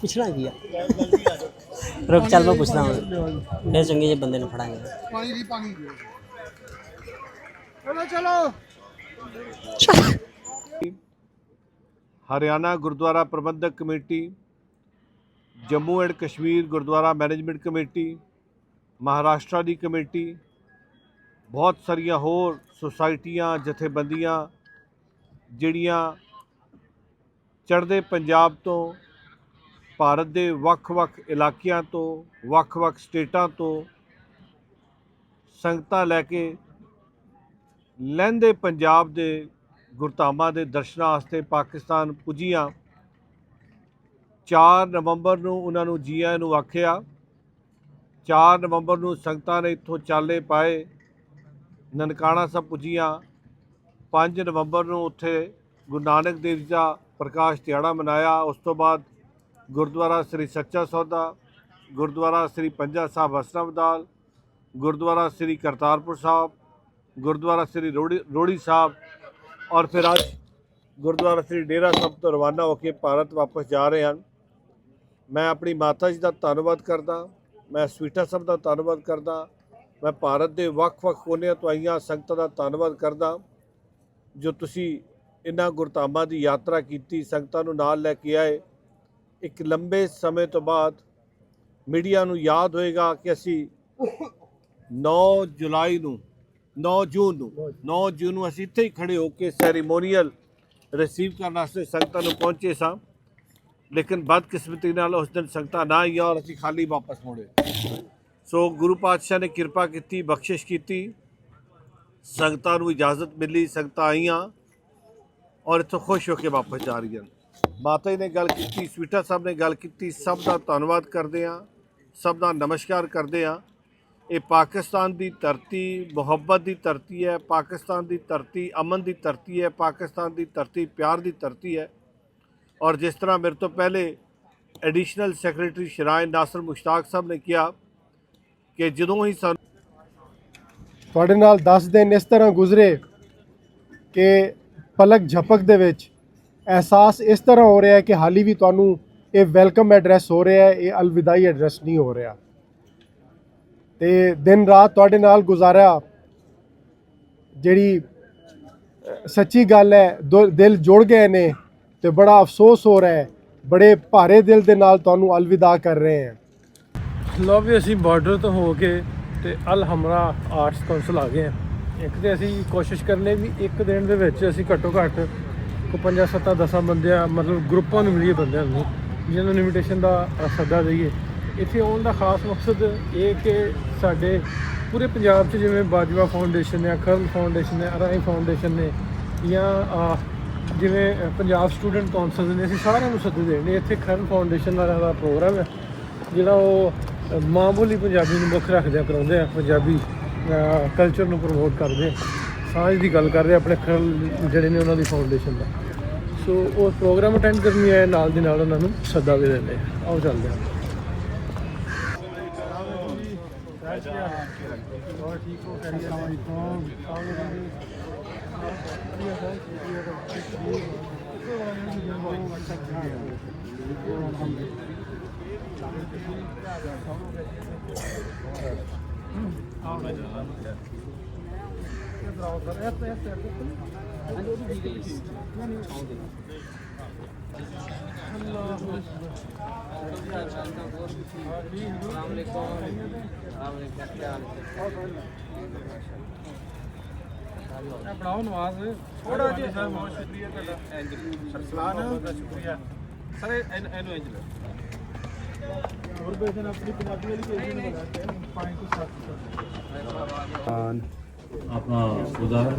ਪੁੱਛਣਾ ਕੀ ਆ? ਰੁਕ ਚੱਲ ਮੈਂ ਪੁੱਛਦਾ ਹਾਂ, ਫਿਰ ਚੰਗੇ ਜਿਹੇ ਬੰਦੇ ਨੂੰ ਫੜਾਂਗੇ। ਪਾਣੀ ਦੀ, ਪਾਣੀ ਚਲੋ ਚਲੋ। Haryana Gurdwara Prabandhak committee, Jammu and Kashmir Gurdwara management committee, Maharashtra ਦੀ ਕਮੇਟੀ, ਬਹੁਤ ਸਾਰੀਆਂ ਹੋਰ ਸੁਸਾਇਟੀਆਂ, ਜਥੇਬੰਦੀਆਂ ਜਿਹੜੀਆਂ ਚੜ੍ਹਦੇ ਪੰਜਾਬ ਤੋਂ, ਭਾਰਤ ਦੇ ਵੱਖ-ਵੱਖ ਇਲਾਕਿਆਂ ਤੋਂ, ਵੱਖ-ਵੱਖ ਸਟੇਟਾਂ ਤੋਂ ਸੰਗਤਾਂ ਲੈ ਕੇ ਲਹਿੰਦੇ ਪੰਜਾਬ ਦੇ ਗੁਰਧਾਮਾਂ ਦੇ ਦਰਸ਼ਨਾਂ ਵਾਸਤੇ ਪਾਕਿਸਤਾਨ ਪੁੱਜੀਆਂ। 4 ਨਵੰਬਰ ਨੂੰ ਉਹਨਾਂ ਨੂੰ ਜੀ ਆਇਆਂ ਨੂੰ ਆਖਿਆ। 4 ਨਵੰਬਰ ਨੂੰ ਸੰਗਤਾਂ ਨੇ ਇੱਥੋਂ ਚਾਲੇ ਪਾਏ, ਨਨਕਾਣਾ ਸਾਹਿਬ ਪੁੱਜੀਆਂ। 5 ਨਵੰਬਰ ਨੂੰ ਉੱਥੇ ਗੁਰੂ ਨਾਨਕ ਦੇਵ ਜੀ ਦਾ ਪ੍ਰਕਾਸ਼ ਦਿਹਾੜਾ ਮਨਾਇਆ। ਉਸ ਤੋਂ ਬਾਅਦ ਗੁਰਦੁਆਰਾ ਸ੍ਰੀ ਸੱਚਾ ਸੌਦਾ, ਗੁਰਦੁਆਰਾ ਸ੍ਰੀ ਪੰਜਾ ਸਾਹਿਬ ਹਸਨਵਦਾਲ, ਗੁਰਦੁਆਰਾ ਸ੍ਰੀ ਕਰਤਾਰਪੁਰ ਸਾਹਿਬ, ਗੁਰਦੁਆਰਾ ਸ੍ਰੀ ਰੋੜੀ ਸਾਹਿਬ, ਔਰ ਫਿਰ ਅੱਜ ਗੁਰਦੁਆਰਾ ਸ੍ਰੀ ਡੇਰਾ ਸਾਹਿਬ ਤੋਂ ਰਵਾਨਾ ਹੋ ਕੇ ਭਾਰਤ ਵਾਪਸ ਜਾ ਰਹੇ ਹਨ। ਮੈਂ ਆਪਣੀ ਮਾਤਾ ਜੀ ਦਾ ਧੰਨਵਾਦ ਕਰਦਾ, ਮੈਂ ਸਵੀਟਾ ਸਾਹਿਬ ਦਾ ਧੰਨਵਾਦ ਕਰਦਾ, ਮੈਂ ਭਾਰਤ ਦੇ ਵੱਖ-ਵੱਖ ਕੋਨਿਆਂ ਤੋਂ ਆਈਆਂ ਸੰਗਤਾਂ ਦਾ ਧੰਨਵਾਦ ਕਰਦਾ ਜੋ ਤੁਸੀਂ ਇਹਨਾਂ ਗੁਰਧਾਮਾਂ ਦੀ ਯਾਤਰਾ ਕੀਤੀ, ਸੰਗਤਾਂ ਨੂੰ ਨਾਲ ਲੈ ਕੇ ਆਏ। ਇੱਕ ਲੰਬੇ ਸਮੇਂ ਤੋਂ ਬਾਅਦ ਮੀਡੀਆ ਨੂੰ ਯਾਦ ਹੋਏਗਾ ਕਿ ਅਸੀਂ 9 ਜੂਨ ਨੂੰ ਅਸੀਂ ਇੱਥੇ ਹੀ ਖੜੇ ਹੋ ਕੇ ਸੈਰੀਮੋਨੀਅਲ ਰਿਸੀਵ ਕਰਨ ਵਾਸਤੇ ਸੰਗਤਾਂ ਨੂੰ ਪਹੁੰਚੇ ਸਾਂ, ਲੇਕਿਨ ਬਦਕਿਸਮਤੀ ਨਾਲ ਉਸ ਦਿਨ ਸੰਗਤਾਂ ਨਾ ਆਈਆਂ ਔਰ ਅਸੀਂ ਖਾਲੀ ਵਾਪਸ ਮੁੜੇ। ਸੋ ਗੁਰੂ ਪਾਤਸ਼ਾਹ ਨੇ ਕਿਰਪਾ ਕੀਤੀ, ਬਖਸ਼ਿਸ਼ ਕੀਤੀ, ਸੰਗਤਾਂ ਨੂੰ ਇਜਾਜ਼ਤ ਮਿਲੀ, ਸੰਗਤਾਂ ਆਈਆਂ ਔਰ ਇੱਥੋਂ ਖੁਸ਼ ਹੋ ਕੇ ਵਾਪਸ ਜਾ ਰਹੀਆਂ। ਮਾਤਾ ਜੀ ਨੇ ਗੱਲ ਕੀਤੀ, ਸਵੀਟਾ ਸਾਹਿਬ ਨੇ ਗੱਲ ਕੀਤੀ, ਸਭ ਦਾ ਧੰਨਵਾਦ ਕਰਦੇ ਹਾਂ, ਸਭ ਦਾ ਨਮਸਕਾਰ ਕਰਦੇ ਹਾਂ। ਇਹ ਪਾਕਿਸਤਾਨ ਦੀ ਧਰਤੀ ਮੁਹੱਬਤ ਦੀ ਧਰਤੀ ਹੈ, ਪਾਕਿਸਤਾਨ ਦੀ ਧਰਤੀ ਅਮਨ ਦੀ ਧਰਤੀ ਹੈ, ਪਾਕਿਸਤਾਨ ਦੀ ਧਰਤੀ ਪਿਆਰ ਦੀ ਧਰਤੀ ਹੈ। ਔਰ ਜਿਸ ਤਰ੍ਹਾਂ ਮੇਰੇ ਤੋਂ ਪਹਿਲੇ additional secretary shrine Nasir Mushtaq ਸਾਹਿਬ ਨੇ ਕਿਹਾ ਕਿ ਜਦੋਂ ਹੀ ਸਾਨੂੰ ਤੁਹਾਡੇ ਨਾਲ 10 ਦਿਨ ਇਸ ਤਰ੍ਹਾਂ ਗੁਜ਼ਰੇ ਕਿ ਪਲਕ ਝਪਕ ਦੇ ਵਿੱਚ ਅਹਿਸਾਸ ਇਸ ਤਰ੍ਹਾਂ ਹੋ ਰਿਹਾ ਹੈ ਕਿ ਹਾਲੀ ਵੀ ਤੁਹਾਨੂੰ ਇਹ ਵੈਲਕਮ ਐਡਰੈਸ ਹੋ ਰਿਹਾ ਹੈ, ਇਹ ਅਲਵਿਦਾਈ ਐਡਰੈਸ ਨਹੀਂ ਹੋ ਰਿਹਾ। ਤੇ ਦਿਨ ਰਾਤ ਤੁਹਾਡੇ ਨਾਲ ਗੁਜ਼ਾਰਿਆ, ਜਿਹੜੀ ਸੱਚੀ ਗੱਲ ਹੈ, ਦਿਲ ਜੁੜ ਗਏ ਨੇ ਤੇ ਬੜਾ ਅਫਸੋਸ ਹੋ ਰਿਹਾ ਹੈ, ਬੜੇ ਭਾਰੇ ਦਿਲ ਦੇ ਨਾਲ ਤੁਹਾਨੂੰ ਅਲਵਿਦਾ ਕਰ ਰਹੇ ਹਾਂ। ਲਓ ਵੀ ਅਸੀਂ ਬਾਰਡਰ ਤੋਂ ਹੋ ਕੇ ਤੇ ਅਲ ਹਮਰਾ ਆਰਟਸ ਕਾਉਂਸਲ ਆ ਗਏ ਹਾਂ। ਇੱਕ ਤੇ ਅਸੀਂ ਕੋਸ਼ਿਸ਼ ਕਰਨੇ ਵੀ ਇੱਕ ਦਿਨ ਦੇ ਵਿੱਚ ਅਸੀਂ ਘੱਟੋ ਘੱਟ ਕੋਈ 5-7-10 ਬੰਦਿਆਂ ਮਤਲਬ ਗਰੁੱਪਾਂ ਨੂੰ ਮਿਲੀਏ, ਬੰਦਿਆਂ ਨੂੰ ਜਿਹਨਾਂ ਨੂੰ ਇਨਵੀਟੇਸ਼ਨ ਦਾ ਸੱਦਾ ਦੇਈਏ। ਇੱਥੇ ਆਉਣ ਦਾ ਖਾਸ ਮਕਸਦ ਇਹ ਕਿ ਸਾਡੇ ਪੂਰੇ ਪੰਜਾਬ 'ਚ ਜਿਵੇਂ ਬਾਜਵਾ ਫਾਊਂਡੇਸ਼ਨ ਹੈ, ਖਰਲ ਫਾਊਂਡੇਸ਼ਨ ਹੈ, ਅਰਾਈ ਫਾਊਂਡੇਸ਼ਨ ਨੇ, ਜਾਂ ਜਿਵੇਂ ਪੰਜਾਬ ਸਟੂਡੈਂਟ ਕੌਂਸਲ ਨੇ, ਅਸੀਂ ਸਾਰਿਆਂ ਨੂੰ ਸੱਦੇ ਦੇਣੇ। ਇੱਥੇ ਖਰਲ ਫਾਊਂਡੇਸ਼ਨ ਦਾ ਪ੍ਰੋਗਰਾਮ ਹੈ ਜਿਹੜਾ ਉਹ ਮਾਂ ਬੋਲੀ ਪੰਜਾਬੀ ਨੂੰ ਮੁੱਖ ਰੱਖਦਿਆਂ ਕਰਾਉਂਦੇ ਆ, ਪੰਜਾਬੀ ਕਲਚਰ ਨੂੰ ਪ੍ਰਮੋਟ ਕਰਦੇ ਆ। ਸਾਂਝ ਦੀ ਗੱਲ ਕਰ ਰਹੇ ਆਪਣੇ ਖਰਲ ਜਿਹੜੇ ਨੇ ਉਹਨਾਂ ਦੀ ਫਾਊਂਡੇਸ਼ਨ ਦਾ। ਸੋ ਉਹ ਪ੍ਰੋਗਰਾਮ ਅਟੈਂਡ ਕਰਨੀ ਆਏ, ਨਾਲ ਦੀ ਨਾਲ ਉਹਨਾਂ ਨੂੰ ਸੱਦਾ ਦੇ ਦਿੰਦੇ ਆ। ਆਓ ਚੱਲਦੇ ਹਾਂ। ਬਣਾਓ ਨਵਾਜ਼ ਥੋੜਾ ਜਿਹਾ ਸਰ, ਬਹੁਤ ਸ਼ੁਕਰੀਆ ਤੁਹਾਡਾ ਸਰਸਲਾਨ ਦਾ ਸ਼ੁਕਰੀਆ ਸਰ। ਇਹਨੂੰ ਇੰਜ ਲਓ ਹੋਰ ਬੇਸਨ ਆਪਣੀ ਪੰਜਾਬੀ ਵਾਲੀ ਪੇਜ ਨੂੰ ਲਗਾਤੇ हैं 5 to 7 ਆਪਣਾ ਉਦਾਹਰ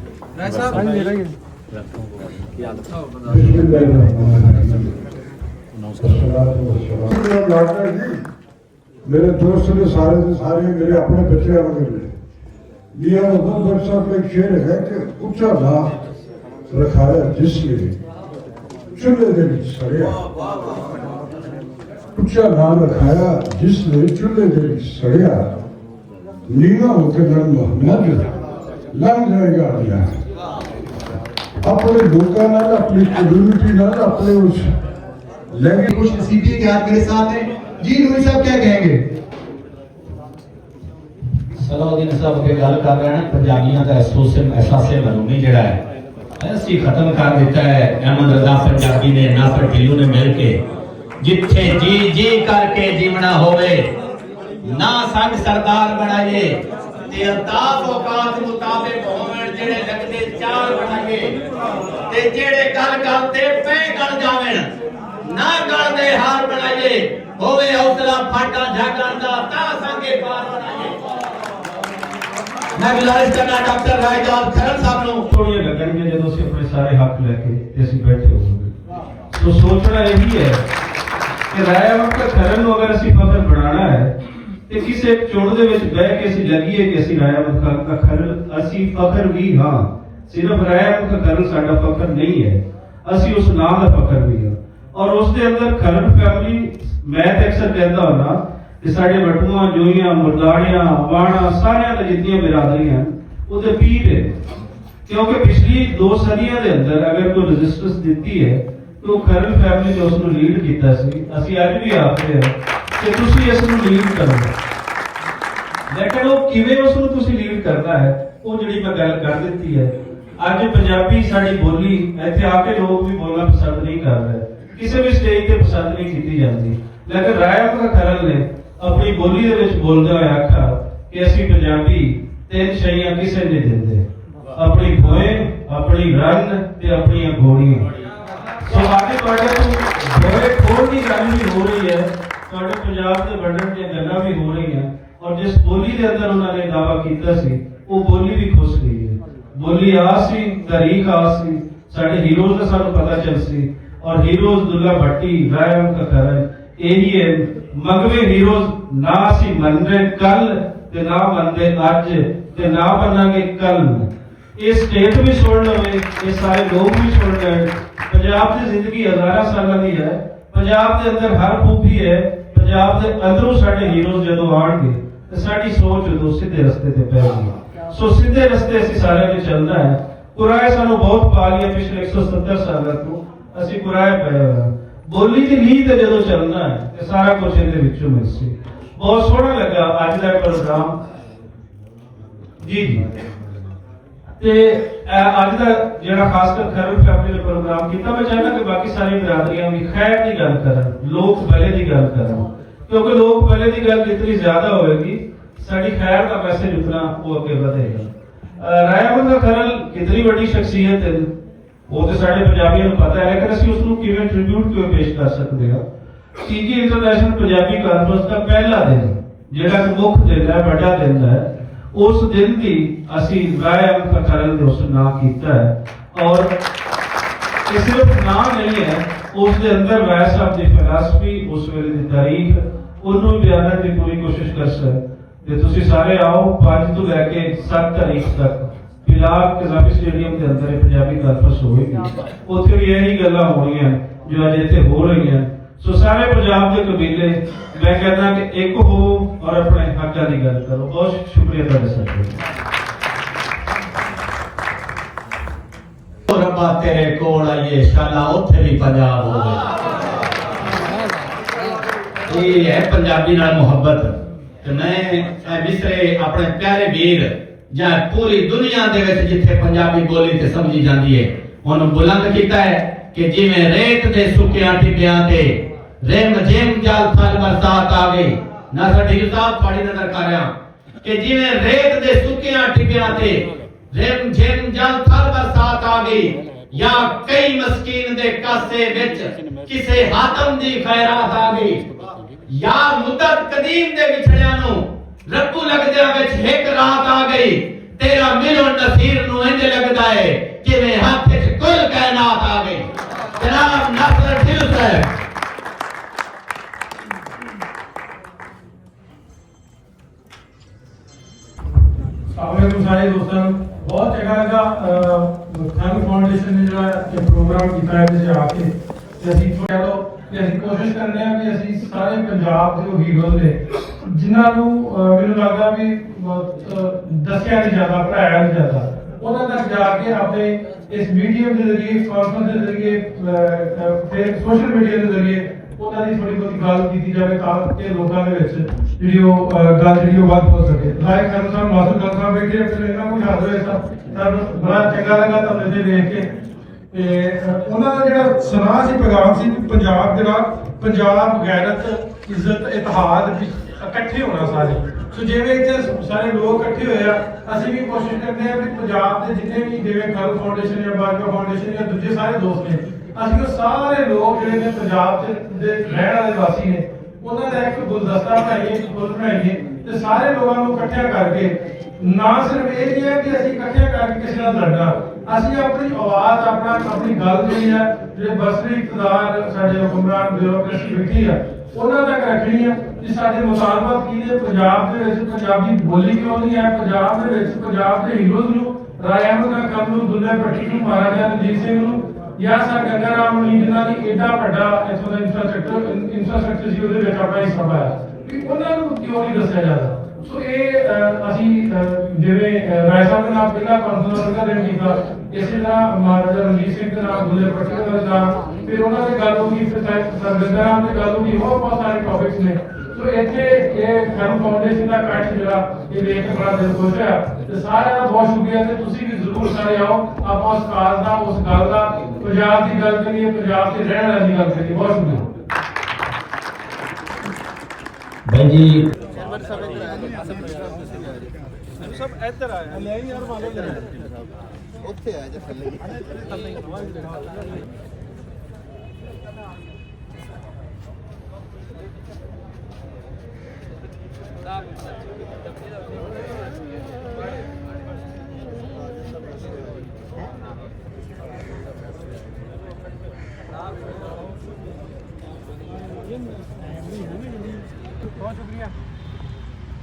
मेरे दोस्त ने सारे मेरे अपने बच्चे वगैरह लिया। मुहम्मद साहब का एक शेर है कि उच्चा ला रखाया जिसने चूल्हे दे विच सड़िया, उच्चा ला रखाया जिसने चूल्हे दे विच सड़िया, नीवा होकर नर मोहम्मद लंघ जाएगा अगला। अपने लोगों नाल, अपनी कम्युनिटी नाल, अपने उस लेकिन खुश नसीबी के हाथ मेरे साथ है जी। नूरी साहब क्या कहेंगे? सलाउद्दीन साहब के गल कर रहे हैं पंजाबियों का एहसास मरूमी जड़ा है ਅਸੀਂ खत्म कर दिता है। अहमद रजा पंजाबी ने नासिर ढिल्लों ने मिल के जिथे जी जी करके जीवना होवे ना संग सरदार बनाइए ते अताब औकात मुताबिक होवन जेड़े लगदे चार बनाइए ते जेड़े गल गल ते पे गल जावें ना गल दे हार बनाइए होवे हौसला फाटा झागण दा ता संगे पार बनाइए। मैं गुजारिश करना डॉक्टर रायजाल खरल साहब ਨੂੰ ਥੋੜੀਆਂ ਲੱਗਣਗੇ ਜਦੋਂ ਅਸੀਂ ਆਪਣੇ ਸਾਰੇ ਹੱਕ ਲੈ ਕੇ ਅਸੀਂ ਬੈਠੇ ਹੋਵਾਂਗੇ। ਸੋ ਸੋਚਣਾ ਇਹੀ ਹੈ ਕਿ ਰਾਇਆ ਵਕਤ ਖਰਲ ਨੂੰ ਅਗਰ ਅਸੀਂ ਫਖਰ ਬਣਾਉਣਾ ਹੈ ਤੇ ਕਿਸੇ ਚੋਣ ਦੇ ਵਿੱਚ ਬਹਿ ਕੇ ਅਸੀਂ ਲੱਗੀਏ ਕਿ ਅਸੀਂ ਰਾਇਆ ਵਕਤ ਦਾ ਖਰਲ ਅਸੀਂ ਫਖਰ ਵੀ ਹਾਂ। ਸਿਰਫ ਰਾਇਆ ਵਕਤ ਖਰਲ ਸਾਡਾ ਫਖਰ ਨਹੀਂ ਹੈ, ਅਸੀਂ ਉਸ ਨਾਮ ਦਾ ਫਖਰ ਵੀ ਹਾਂ। ਔਰ ਉਸ ਦੇ ਅੰਦਰ ਖਰਲ ਫੈਮਿਲੀ ਮੈਂ ਤਾਂ ਅਕਸਰ ਕਹਿੰਦਾ ਹੁੰਦਾ ਕਿ ਸਾਡੇ ਵਟੂਆਂ ਜੋਈਆਂ ਮੁਰਦਾਣੀਆਂ ਵਾਣਾ ਸਾਰਿਆਂ ਦਾ ਜਿੰਨੀਆਂ ਬਿਰਾਦਰੀਆਂ ਉਹਦੇ ਪੀਰ ਹੈ। ਕਿਉਂਕਿ ਪਿਛਲੀ 2 ਸਦੀਆਂ ਦੇ ਅੰਦਰ ਅਗਰ ਕੋਈ ਰੈਜ਼ਿਸਟੈਂਸ ਦਿੱਤੀ ਹੈ ਤਾਂ ਖਰਲ ਫੈਮਿਲੀ ਨੇ ਉਸ ਨੂੰ ਲੀਡ ਕੀਤਾ ਸੀ। ਅਸੀਂ ਅੱਜ ਵੀ ਆਖਦੇ ਹਾਂ ਕਿ ਤੁਸੀਂ ਇਸ ਨੂੰ ਲੀਡ ਕਰੋ, ਲੇਕਿਨ ਉਹ ਕਿਵੇਂ ਉਸ ਨੂੰ ਤੁਸੀਂ ਲੀਡ ਕਰਨਾ ਹੈ ਉਹ ਜਿਹੜੀ ਮੈਂ ਗੱਲ ਕਰ ਦਿੱਤੀ ਹੈ। ਅੱਜ ਪੰਜਾਬੀ ਸਾਡੀ ਬੋਲੀ ਇੱਥੇ ਆ ਕੇ ਲੋਕ ਵੀ ਬੋਲਣਾ ਪਸੰਦ ਨਹੀਂ ਕਰ ਰਹੇ, ਕਿਸੇ ਵੀ ਸਟੇਜ ਤੇ ਪਸੰਦ ਨਹੀਂ ਕੀਤੀ ਜਾਂਦੀ। ਲੇਕਿਨ ਰਾਇਆ ਵਕਤ ਖਰਲ ਨੇ ਆਪਣੀ ਬੋਲੀ ਦੇ ਵਿੱਚ ਬੋਲਦੇ ਹੋਏ ਆਖਿਆ ਕਿ ਅਸੀਂ ਪੰਜਾਬੀ 3 ਸ਼ੈਆਂ ਕਿਸੇ ਨੇ ਦਿੰਦੇ, ਆਪਣੀ ਭੋਏ, ਆਪਣੀ ਰਨ ਤੇ ਆਪਣੀਆਂ ਘੋੜੀਆਂ। ਸੋ ਅੱਜ ਤੁਹਾਡੇ ਤੋਂ ਭੋਏ ਖੋਣ ਦੀ ਗੱਲ ਵੀ ਹੋ ਰਹੀ ਹੈ, ਤੁਹਾਡੇ ਪੰਜਾਬ ਦੇ ਵੰਡਣ ਦੀਆਂ ਗੱਲਾਂ ਵੀ ਹੋ ਰਹੀਆਂ। ਔਰ ਜਿਸ ਬੋਲੀ ਦੇ ਅੰਦਰ ਉਹਨਾਂ ਨੇ ਦਾਅਵਾ ਕੀਤਾ ਸੀ ਉਹ ਬੋਲੀ ਵੀ ਖੁੱਸ ਗਈ ਹੈ। ਬੋਲੀ ਆ ਸੀ, ਤਾਰੀਖ ਆ ਸੀ, ਸਾਡੇ ਹੀਰੋਜ਼ ਦਾ ਸਾਨੂੰ ਪਤਾ ਚੱਲ ਸੀ। और हीरोज दुल्ला भट्टी रायम का करन यही है मगवे हीरोज ना सी मनने कल ते ना मनदे अज ते ना बनांगे कल। ये स्टेट भी सुन लवे, ये सारे लोग भी सुन ले। पंजाब की जिंदगी हजारा साल की है, पंजाब के अंदर हर खूबी है। पंजाब के अंदरों साडे हीरोज जदों आउणगे ते साडी सोच उदों सीधे रस्ते ते पैगी। सो सीधे रस्ते असीं सारे ने चलना है। कुराए सानू बहुत पा लिया पिछले 170 साल तो ਅਸੀਂ ਕੁਰਾਏ ਪਏ ਹੋਏ। ਬੋਲੀ ਦੀ ਨੀਂਹ ਤੇ ਜਦੋਂ ਚੱਲਣਾ ਹੈ ਤੇ ਸਾਰਾ ਕੁਝ ਇਹਦੇ ਵਿੱਚੋਂ ਮਿਲ ਸੀ। ਬਹੁਤ ਸੋਹਣਾ ਲੱਗਾ ਅੱਜ ਦਾ ਪ੍ਰੋਗਰਾਮ ਜੀ ਜੀ। ਤੇ ਅੱਜ ਦਾ ਜਿਹੜਾ ਖਾਸ ਕਰ ਖਰਲ ਫੈਮਿਲੀ ਦਾ ਪ੍ਰੋਗਰਾਮ ਕੀਤਾ, ਮੈਂ ਚਾਹੁੰਦਾ ਕਿ ਬਾਕੀ ਸਾਰੀ ਬਰਾਦਰੀਆਂ ਵੀ ਖੈਰ ਦੀ ਗੱਲ ਕਰਨ, ਲੋਕ ਭਲੇ ਦੀ ਗੱਲ ਕਰਨ, ਕਿਉਂਕਿ ਲੋਕ ਭਲੇ ਦੀ ਗੱਲ ਜਿਤਨੀ ਜ਼ਿਆਦਾ ਹੋਏਗੀ ਸਾਡੀ ਖੈਰ ਦਾ ਮੈਸੇਜ ਉਤਨਾ ਉਹ ਅੱਗੇ ਵਧੇਗਾ। ਰਾਇਆ ਵਕਤ ਖਰਲ ਕਿਤਨੀ ਵੱਡੀ ਸ਼ਖਸੀਅਤ ਹੈ ਉਹ ਤੇ ਸਾਡੇ ਪੰਜਾਬੀਆਂ ਨੂੰ ਪਤਾ ਹੈ, ਲੇਕਿਨ ਅਸੀਂ ਉਸ ਨੂੰ ਕਿਵੇਂ ਟ੍ਰਿਬਿਊਟ ਕਿਵੇਂ ਪੇਸ਼ ਕਰ ਸਕਦੇ ਹਾਂ। ਤੀਜੀ ਇੰਟਰਨੈਸ਼ਨਲ ਪੰਜਾਬੀ ਕਾਨਫਰੰਸ ਦਾ ਪਹਿਲਾ ਦਿਨ ਜਿਹੜਾ ਕਿ ਮੁੱਖ ਦਿਨ ਹੈ, ਵੱਡਾ ਦਿਨ ਹੈ, ਉਸ ਦਿਨ ਦੀ ਅਸੀਂ ਰਾਇਆ ਵਕਤ ਖਰਲ ਦੇ ਉਸ ਨਾਂ ਕੀਤਾ ਹੈ। ਔਰ ਇਹ ਸਿਰਫ ਨਾਂ ਨਹੀਂ ਹੈ, ਉਸ ਦੇ ਅੰਦਰ ਰਾਇਆ ਸਾਹਿਬ ਦੀ ਫਿਲਾਸਫੀ, ਉਸ ਵੇਲੇ ਦੀ ਤਾਰੀਖ, ਉਹਨੂੰ ਬਿਆਨਣ ਦੀ ਪੂਰੀ ਕੋਸ਼ਿਸ਼ ਕਰ ਸਕਦੇ। ਤੇ ਤੁਸੀਂ ਸਾਰੇ ਆਓ 5 ਤੋਂ ਲੈ ਕੇ 7 ਤਾਰੀਖ ਤੱਕ ਫਿਲਹਾਲ ਕਜ਼ਾਬੀ ਸਟੇਡੀਅਮ ਦੇ ਅੰਦਰ ਪੰਜਾਬੀ ਗਲਫਸ ਹੋਏਗੀ, ਉੱਥੇ ਵੀ ਇਹੀ ਗੱਲਾਂ ਹੋਣੀਆਂ ਜੋ ਅੱਜ ਇੱਥੇ ਹੋ ਰਹੀਆਂ। ਸੋ ਸਾਰੇ ਪੰਜਾਬ ਦੇ ਕਬੀਲੇ ਮੈਂ ਕਹਿੰਦਾ ਕਿ ਇੱਕ ਹੋ ਔਰ ਆਪਣੇ ਹੱਕਾਂ ਦੀ ਗੱਲ ਕਰੋ। ਬਹੁਤ ਸ਼ੁਕਰੀਆ ਤੁਹਾਡੇ ਸਾਥ। ਰੱਬਾ ਤੇਰੇ ਕੋਲ ਆਈਏ ਸ਼ਾਲਾ ਉੱਥੇ ਵੀ ਪੰਜਾਬ ਹੋਵੇ। ਇਹ ਹੈ ਪੰਜਾਬੀ ਨਾਲ ਮੁਹੱਬਤ। ਤੇ ਮੈਂ ਮਿਸਰੇ ਆਪਣੇ ਪਿਆਰੇ ਵੀਰ ਜਾਂ ਪੂਰੀ ਦੁਨੀਆ ਦੇ ਵਿੱਚ ਜਿੱਥੇ ਪੰਜਾਬੀ ਬੋਲੀ ਤੇ ਸਮਝੀ ਜਾਂਦੀ ਹੈ ਉਹਨੂੰ ਬੁਲੰਦ ਕੀਤਾ ਹੈ ਕਿ ਜਿਵੇਂ ਰੇਤ ਦੇ ਸੁੱਕਿਆਂ ਟਿੱਬਿਆਂ ਤੇ ਰਿਮ ਜਿਮ ਜਲ ਥਲ ਬਰਸਾਤ ਆ ਗਈ। ਨਾ ਸਾਡੀ ਸਾਹਿਬ ਤੁਹਾਡੀ ਨਜ਼ਰ ਕਰ ਰਿਹਾ ਕਿ ਜਿਵੇਂ ਰੇਤ ਦੇ ਸੁੱਕਿਆਂ ਟਿੱਬਿਆਂ ਤੇ ਰਿਮ ਜਿਮ ਜਲ ਥਲ ਬਰਸਾਤ ਆ ਗਈ, ਜਾਂ ਕਈ ਮਸਕੀਨ ਦੇ ਕਾਸੇ ਵਿੱਚ ਕਿਸੇ ਹਾਤਮ ਦੀ ਖੈਰਾਤ ਆ ਗਈ, ਜਾਂ ਮੁੱਦਤ ਕਦੀਮ ਦੇ ਵਿਛੜਿਆਂ ਨੂੰ ਰੱਬੂ ਲੱਗਦਿਆਂ ਵਿੱਚ ਇੱਕ ਰਾਤ ਆ ਗਈ। ਤੇਰਾ ਮਿਲਣ ਨਸੀਰ ਨੂੰ ਇੰਜ ਲੱਗਦਾ ਹੈ ਜਿਵੇਂ ਹੱਥ 'ਚ ਕੁੱਲ ਕਾਇਨਾਤ ਆ ਗਈ। ਜਨਾਬ ਨਾਸਰ ਢਿੱਲੋਂ ਸਾਹਿਬ। अस्सलाम सारे दोस्तों बहुत चंगा लगा खान फाउंडेशन ने जो प्रोग्राम किया है आके ਅਸੀਂ ਕਹ ਲਓ ਕਿ ਅਸੀਂ ਕੋਸ਼ਿਸ਼ ਕਰਨੇ ਆ ਕਿ ਅਸੀਂ ਸਾਰੇ ਪੰਜਾਬ ਦੇ ਉਹ ਹੀਰੋਜ਼ ਨੇ ਜਿਨ੍ਹਾਂ ਨੂੰ ਮੈਨੂੰ ਲੱਗਦਾ ਵੀ ਦੱਸਿਆ ਨਹੀਂ ਜਾਂਦਾ, ਪੜ੍ਹਾਇਆ ਨਹੀਂ ਜਾਂਦਾ, ਉਹਨਾਂ ਤੱਕ ਜਾ ਕੇ ਆਪਣੇ ਇਸ ਮੀਡੀਅਮ ਦੇ ਜ਼ਰੀਏ, ਕਾਨਫਰੰਸ ਦੇ ਜ਼ਰੀਏ, ਫਿਰ ਸੋਸ਼ਲ ਮੀਡੀਆ ਦੇ ਜ਼ਰੀਏ ਉਹਨਾਂ ਦੀ ਥੋੜੀ ਬਹੁਤੀ ਗੱਲ ਕੀਤੀ ਜਾਵੇ ਤਾਂ ਕਿ ਲੋਕਾਂ ਦੇ ਵਿੱਚ ਜਿਹੜੀ ਉਹ ਗੱਲ ਜਿਹੜੀ ਉਹ ਵੱਧ ਹੋ ਸਕੇ। ਲਾਇਕ ਖਾਨ ਸਾਹਿਬ ਮਾਸੂਮ ਖਾਨ ਸਾਹਿਬ ਬੈਠੇ ਫਿਰ ਇਹਨਾਂ ਨੂੰ ਯਾਦ ਹੋਇਆ ਸਾਨੂੰ ਬੜਾ ਚੰਗਾ ਲੱਗਾ ਤੁਹਾਨੂੰ ਇੱਥੇ ਦੇਖ ਕੇ। ਤੇ ਉਹਨਾਂ ਦਾ ਜਿਹੜਾ ਸੁਨਾਹ ਸੀ, ਪੈਗਾਮ ਸੀ, ਪੰਜਾਬ ਜਿਹੜਾ ਪੰਜਾਬ ਗੈਰਤ, ਇੱਜ਼ਤ, ਇਤਿਹਾਦ ਇਕੱਠੇ ਹੋਣਾ ਸਾਰੇ। ਸੋ ਜਿਵੇਂ ਇੱਥੇ ਸਾਰੇ ਲੋਕ ਇਕੱਠੇ ਹੋਏ ਆ, ਅਸੀਂ ਵੀ ਕੋਸ਼ਿਸ਼ ਕਰਦੇ ਆ ਵੀ ਪੰਜਾਬ ਦੇ ਜਿੰਨੇ ਵੀ ਜਿਵੇਂ ਖਾਨ ਫਾਊਂਡੇਸ਼ਨ ਜਾਂ ਬਾਜਵਾ ਫਾਊਂਡੇਸ਼ਨ ਜਾਂ ਦੂਜੇ ਸਾਰੇ ਦੋਸਤ ਨੇ, ਅਸੀਂ ਉਹ ਸਾਰੇ ਲੋਕ ਜਿਹੜੇ ਨੇ ਪੰਜਾਬ ਦੇ ਰਹਿਣ ਵਾਲੇ ਵਾਸੀ ਨੇ, ਉਹਨਾਂ ਦਾ ਇੱਕ ਗੁਲਦਸਤਾ ਬਣਾਈਏ, ਇੱਕ ਫੁੱਲ ਬਣਾਈਏ ਤੇ ਸਾਰੇ ਲੋਕਾਂ ਨੂੰ ਇਕੱਠਿਆ ਕਰਕੇ ਨਾ ਸਿਰਫ ਇਹ ਨਹੀਂ ਹੈ ਕਿ ਅਸੀਂ ਇਕੱਠਿਆ ਕਰਕੇ ਕਿਸੇ ਨਾਲ ਲੜਨਾ, ਅਸੀਂ ਆਪਣੀ ਆਵਾਜ਼, ਆਪਣੀ ਗੱਲ ਜਿਹੜੀ ਹੈ ਜਿਹੜੇ ਬਸਰੀ ਇਕਤਦਾਰ ਸਾਡੇ ਹੁਕਮਰਾਨ ਬਿਊਰੋਕ੍ਰੇਸੀ ਬੈਠੀ ਆ ਉਹਨਾਂ ਤੱਕ ਰੱਖਣੀ ਆ ਕਿ ਸਾਡੇ ਮੁਤਾਲਬਾਤ ਕੀ ਨੇ, ਪੰਜਾਬ ਦੇ ਵਿੱਚ ਪੰਜਾਬੀ ਬੋਲੀ ਕਿਉਂ ਨਹੀਂ ਹੈ, ਪੰਜਾਬ ਦੇ ਵਿੱਚ ਪੰਜਾਬ ਦੇ ਹੀਰੋਜ਼ ਨੂੰ, ਰਾਏ ਅਹਿਮਦ ਖਾਨ ਕਮਲ ਨੂੰ, ਦੁੱਲੇ ਭੱਟੀ ਨੂੰ, ਮਹਾਰਾਜਾ ਰਣਜੀਤ ਸਿੰਘ ਨੂੰ, ਜਾਂ ਸਰ ਗੰਗਾ ਰਾਮ ਨੂੰ, ਜਿਨ੍ਹਾਂ ਦੀ ਏਡਾ ਵੱਡਾ ਇੱਥੋਂ ਦਾ ਇੰਫਰਾਸਟ੍ਰਕਚਰ ਸੀ ਉਹਦੇ ਵਿੱਚ ਆਪਣਾ ਹਿੱਸਾ ਪਾਇਆ, ਵੀ ਉਹਨਾਂ ਨੂੰ ਕਿਉਂ ਨਹੀਂ ਦੱਸਿਆ ਜਾਂਦਾ। ਸੋ ਇਹ ਅਸੀਂ ਜਿਵੇਂ ਰਾਏ ਸਾਹਿਬ ਦੇ ਨਾਲ ਪਹਿਲਾਂ ਕਾਨਫਰੰਸ ਦਾ ਦਿਨ ਕੀਤਾ, ਇਸੇ ਤਰ੍ਹਾਂ ਮਹਾਰਾਜਾ ਰਣਜੀਤ ਸਿੰਘ ਦੇ ਨਾਲ, ਦੁੱਲੇ ਭੱਟੀ ਦੇ ਨਾਲ, ਫਿਰ ਉਹਨਾਂ ਦੀ ਗੱਲ ਹੋਈ, ਫਿਰ ਸਰ ਗੰਗਾ ਰਾਮ ਦੀ ਗੱਲ ਹੋਈ, ਹੋਰ ਬਹੁਤ ਸਾਰੇ ਟੌਪਿਕਸ ਨੇ। ਸੋ ਇੱਥੇ ਇਹ ਖਾਨ ਫਾਊਂਡੇਸ਼ਨ ਦਾ ਇਕੱਠ ਜਿਹੜਾ ਇਹ ਵੇਖ ਕੇ ਬੜਾ ਦਿਲ ਖੁਸ਼ ਹੋਇਆ ਤੇ ਸਾਰਿਆਂ ਦਾ ਬਹੁਤ ਸ਼ੁਕਰੀਆ ਤੇ ਤੁਸੀਂ ਵੀ ਜ਼ਰੂਰ ਸਾਰੇ ਆਓ, ਆਪਾਂ ਉਸ ਕਾਜ਼ ਦਾ, ਉਸ ਗੱਲ ਦਾ, ਪੰਜਾਬ ਦੀ ਗੱਲ ਕਰੀਏ, ਪੰਜਾਬ ਦੇ ਰਹਿਣ ਵਾਲੀ ਗੱਲ ਕਰੀਏ। ਬਹੁਤ ਸ਼ੁਕਰੀਆ भाई जी। सब इधर आया ले यार मानो ਉੱਥੇ ਆ ਜਾ ਥੱਲੇ बहुत शुक्रिया।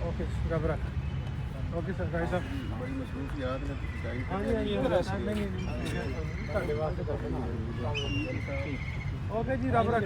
ओके रब रख। ओके सर भाई साहब ਬੜੀ ਮਸਰੂਫੀਆਤ ਨੇ ਚਾਹੀਦੀ। हाँ जी ओके जी रब रख।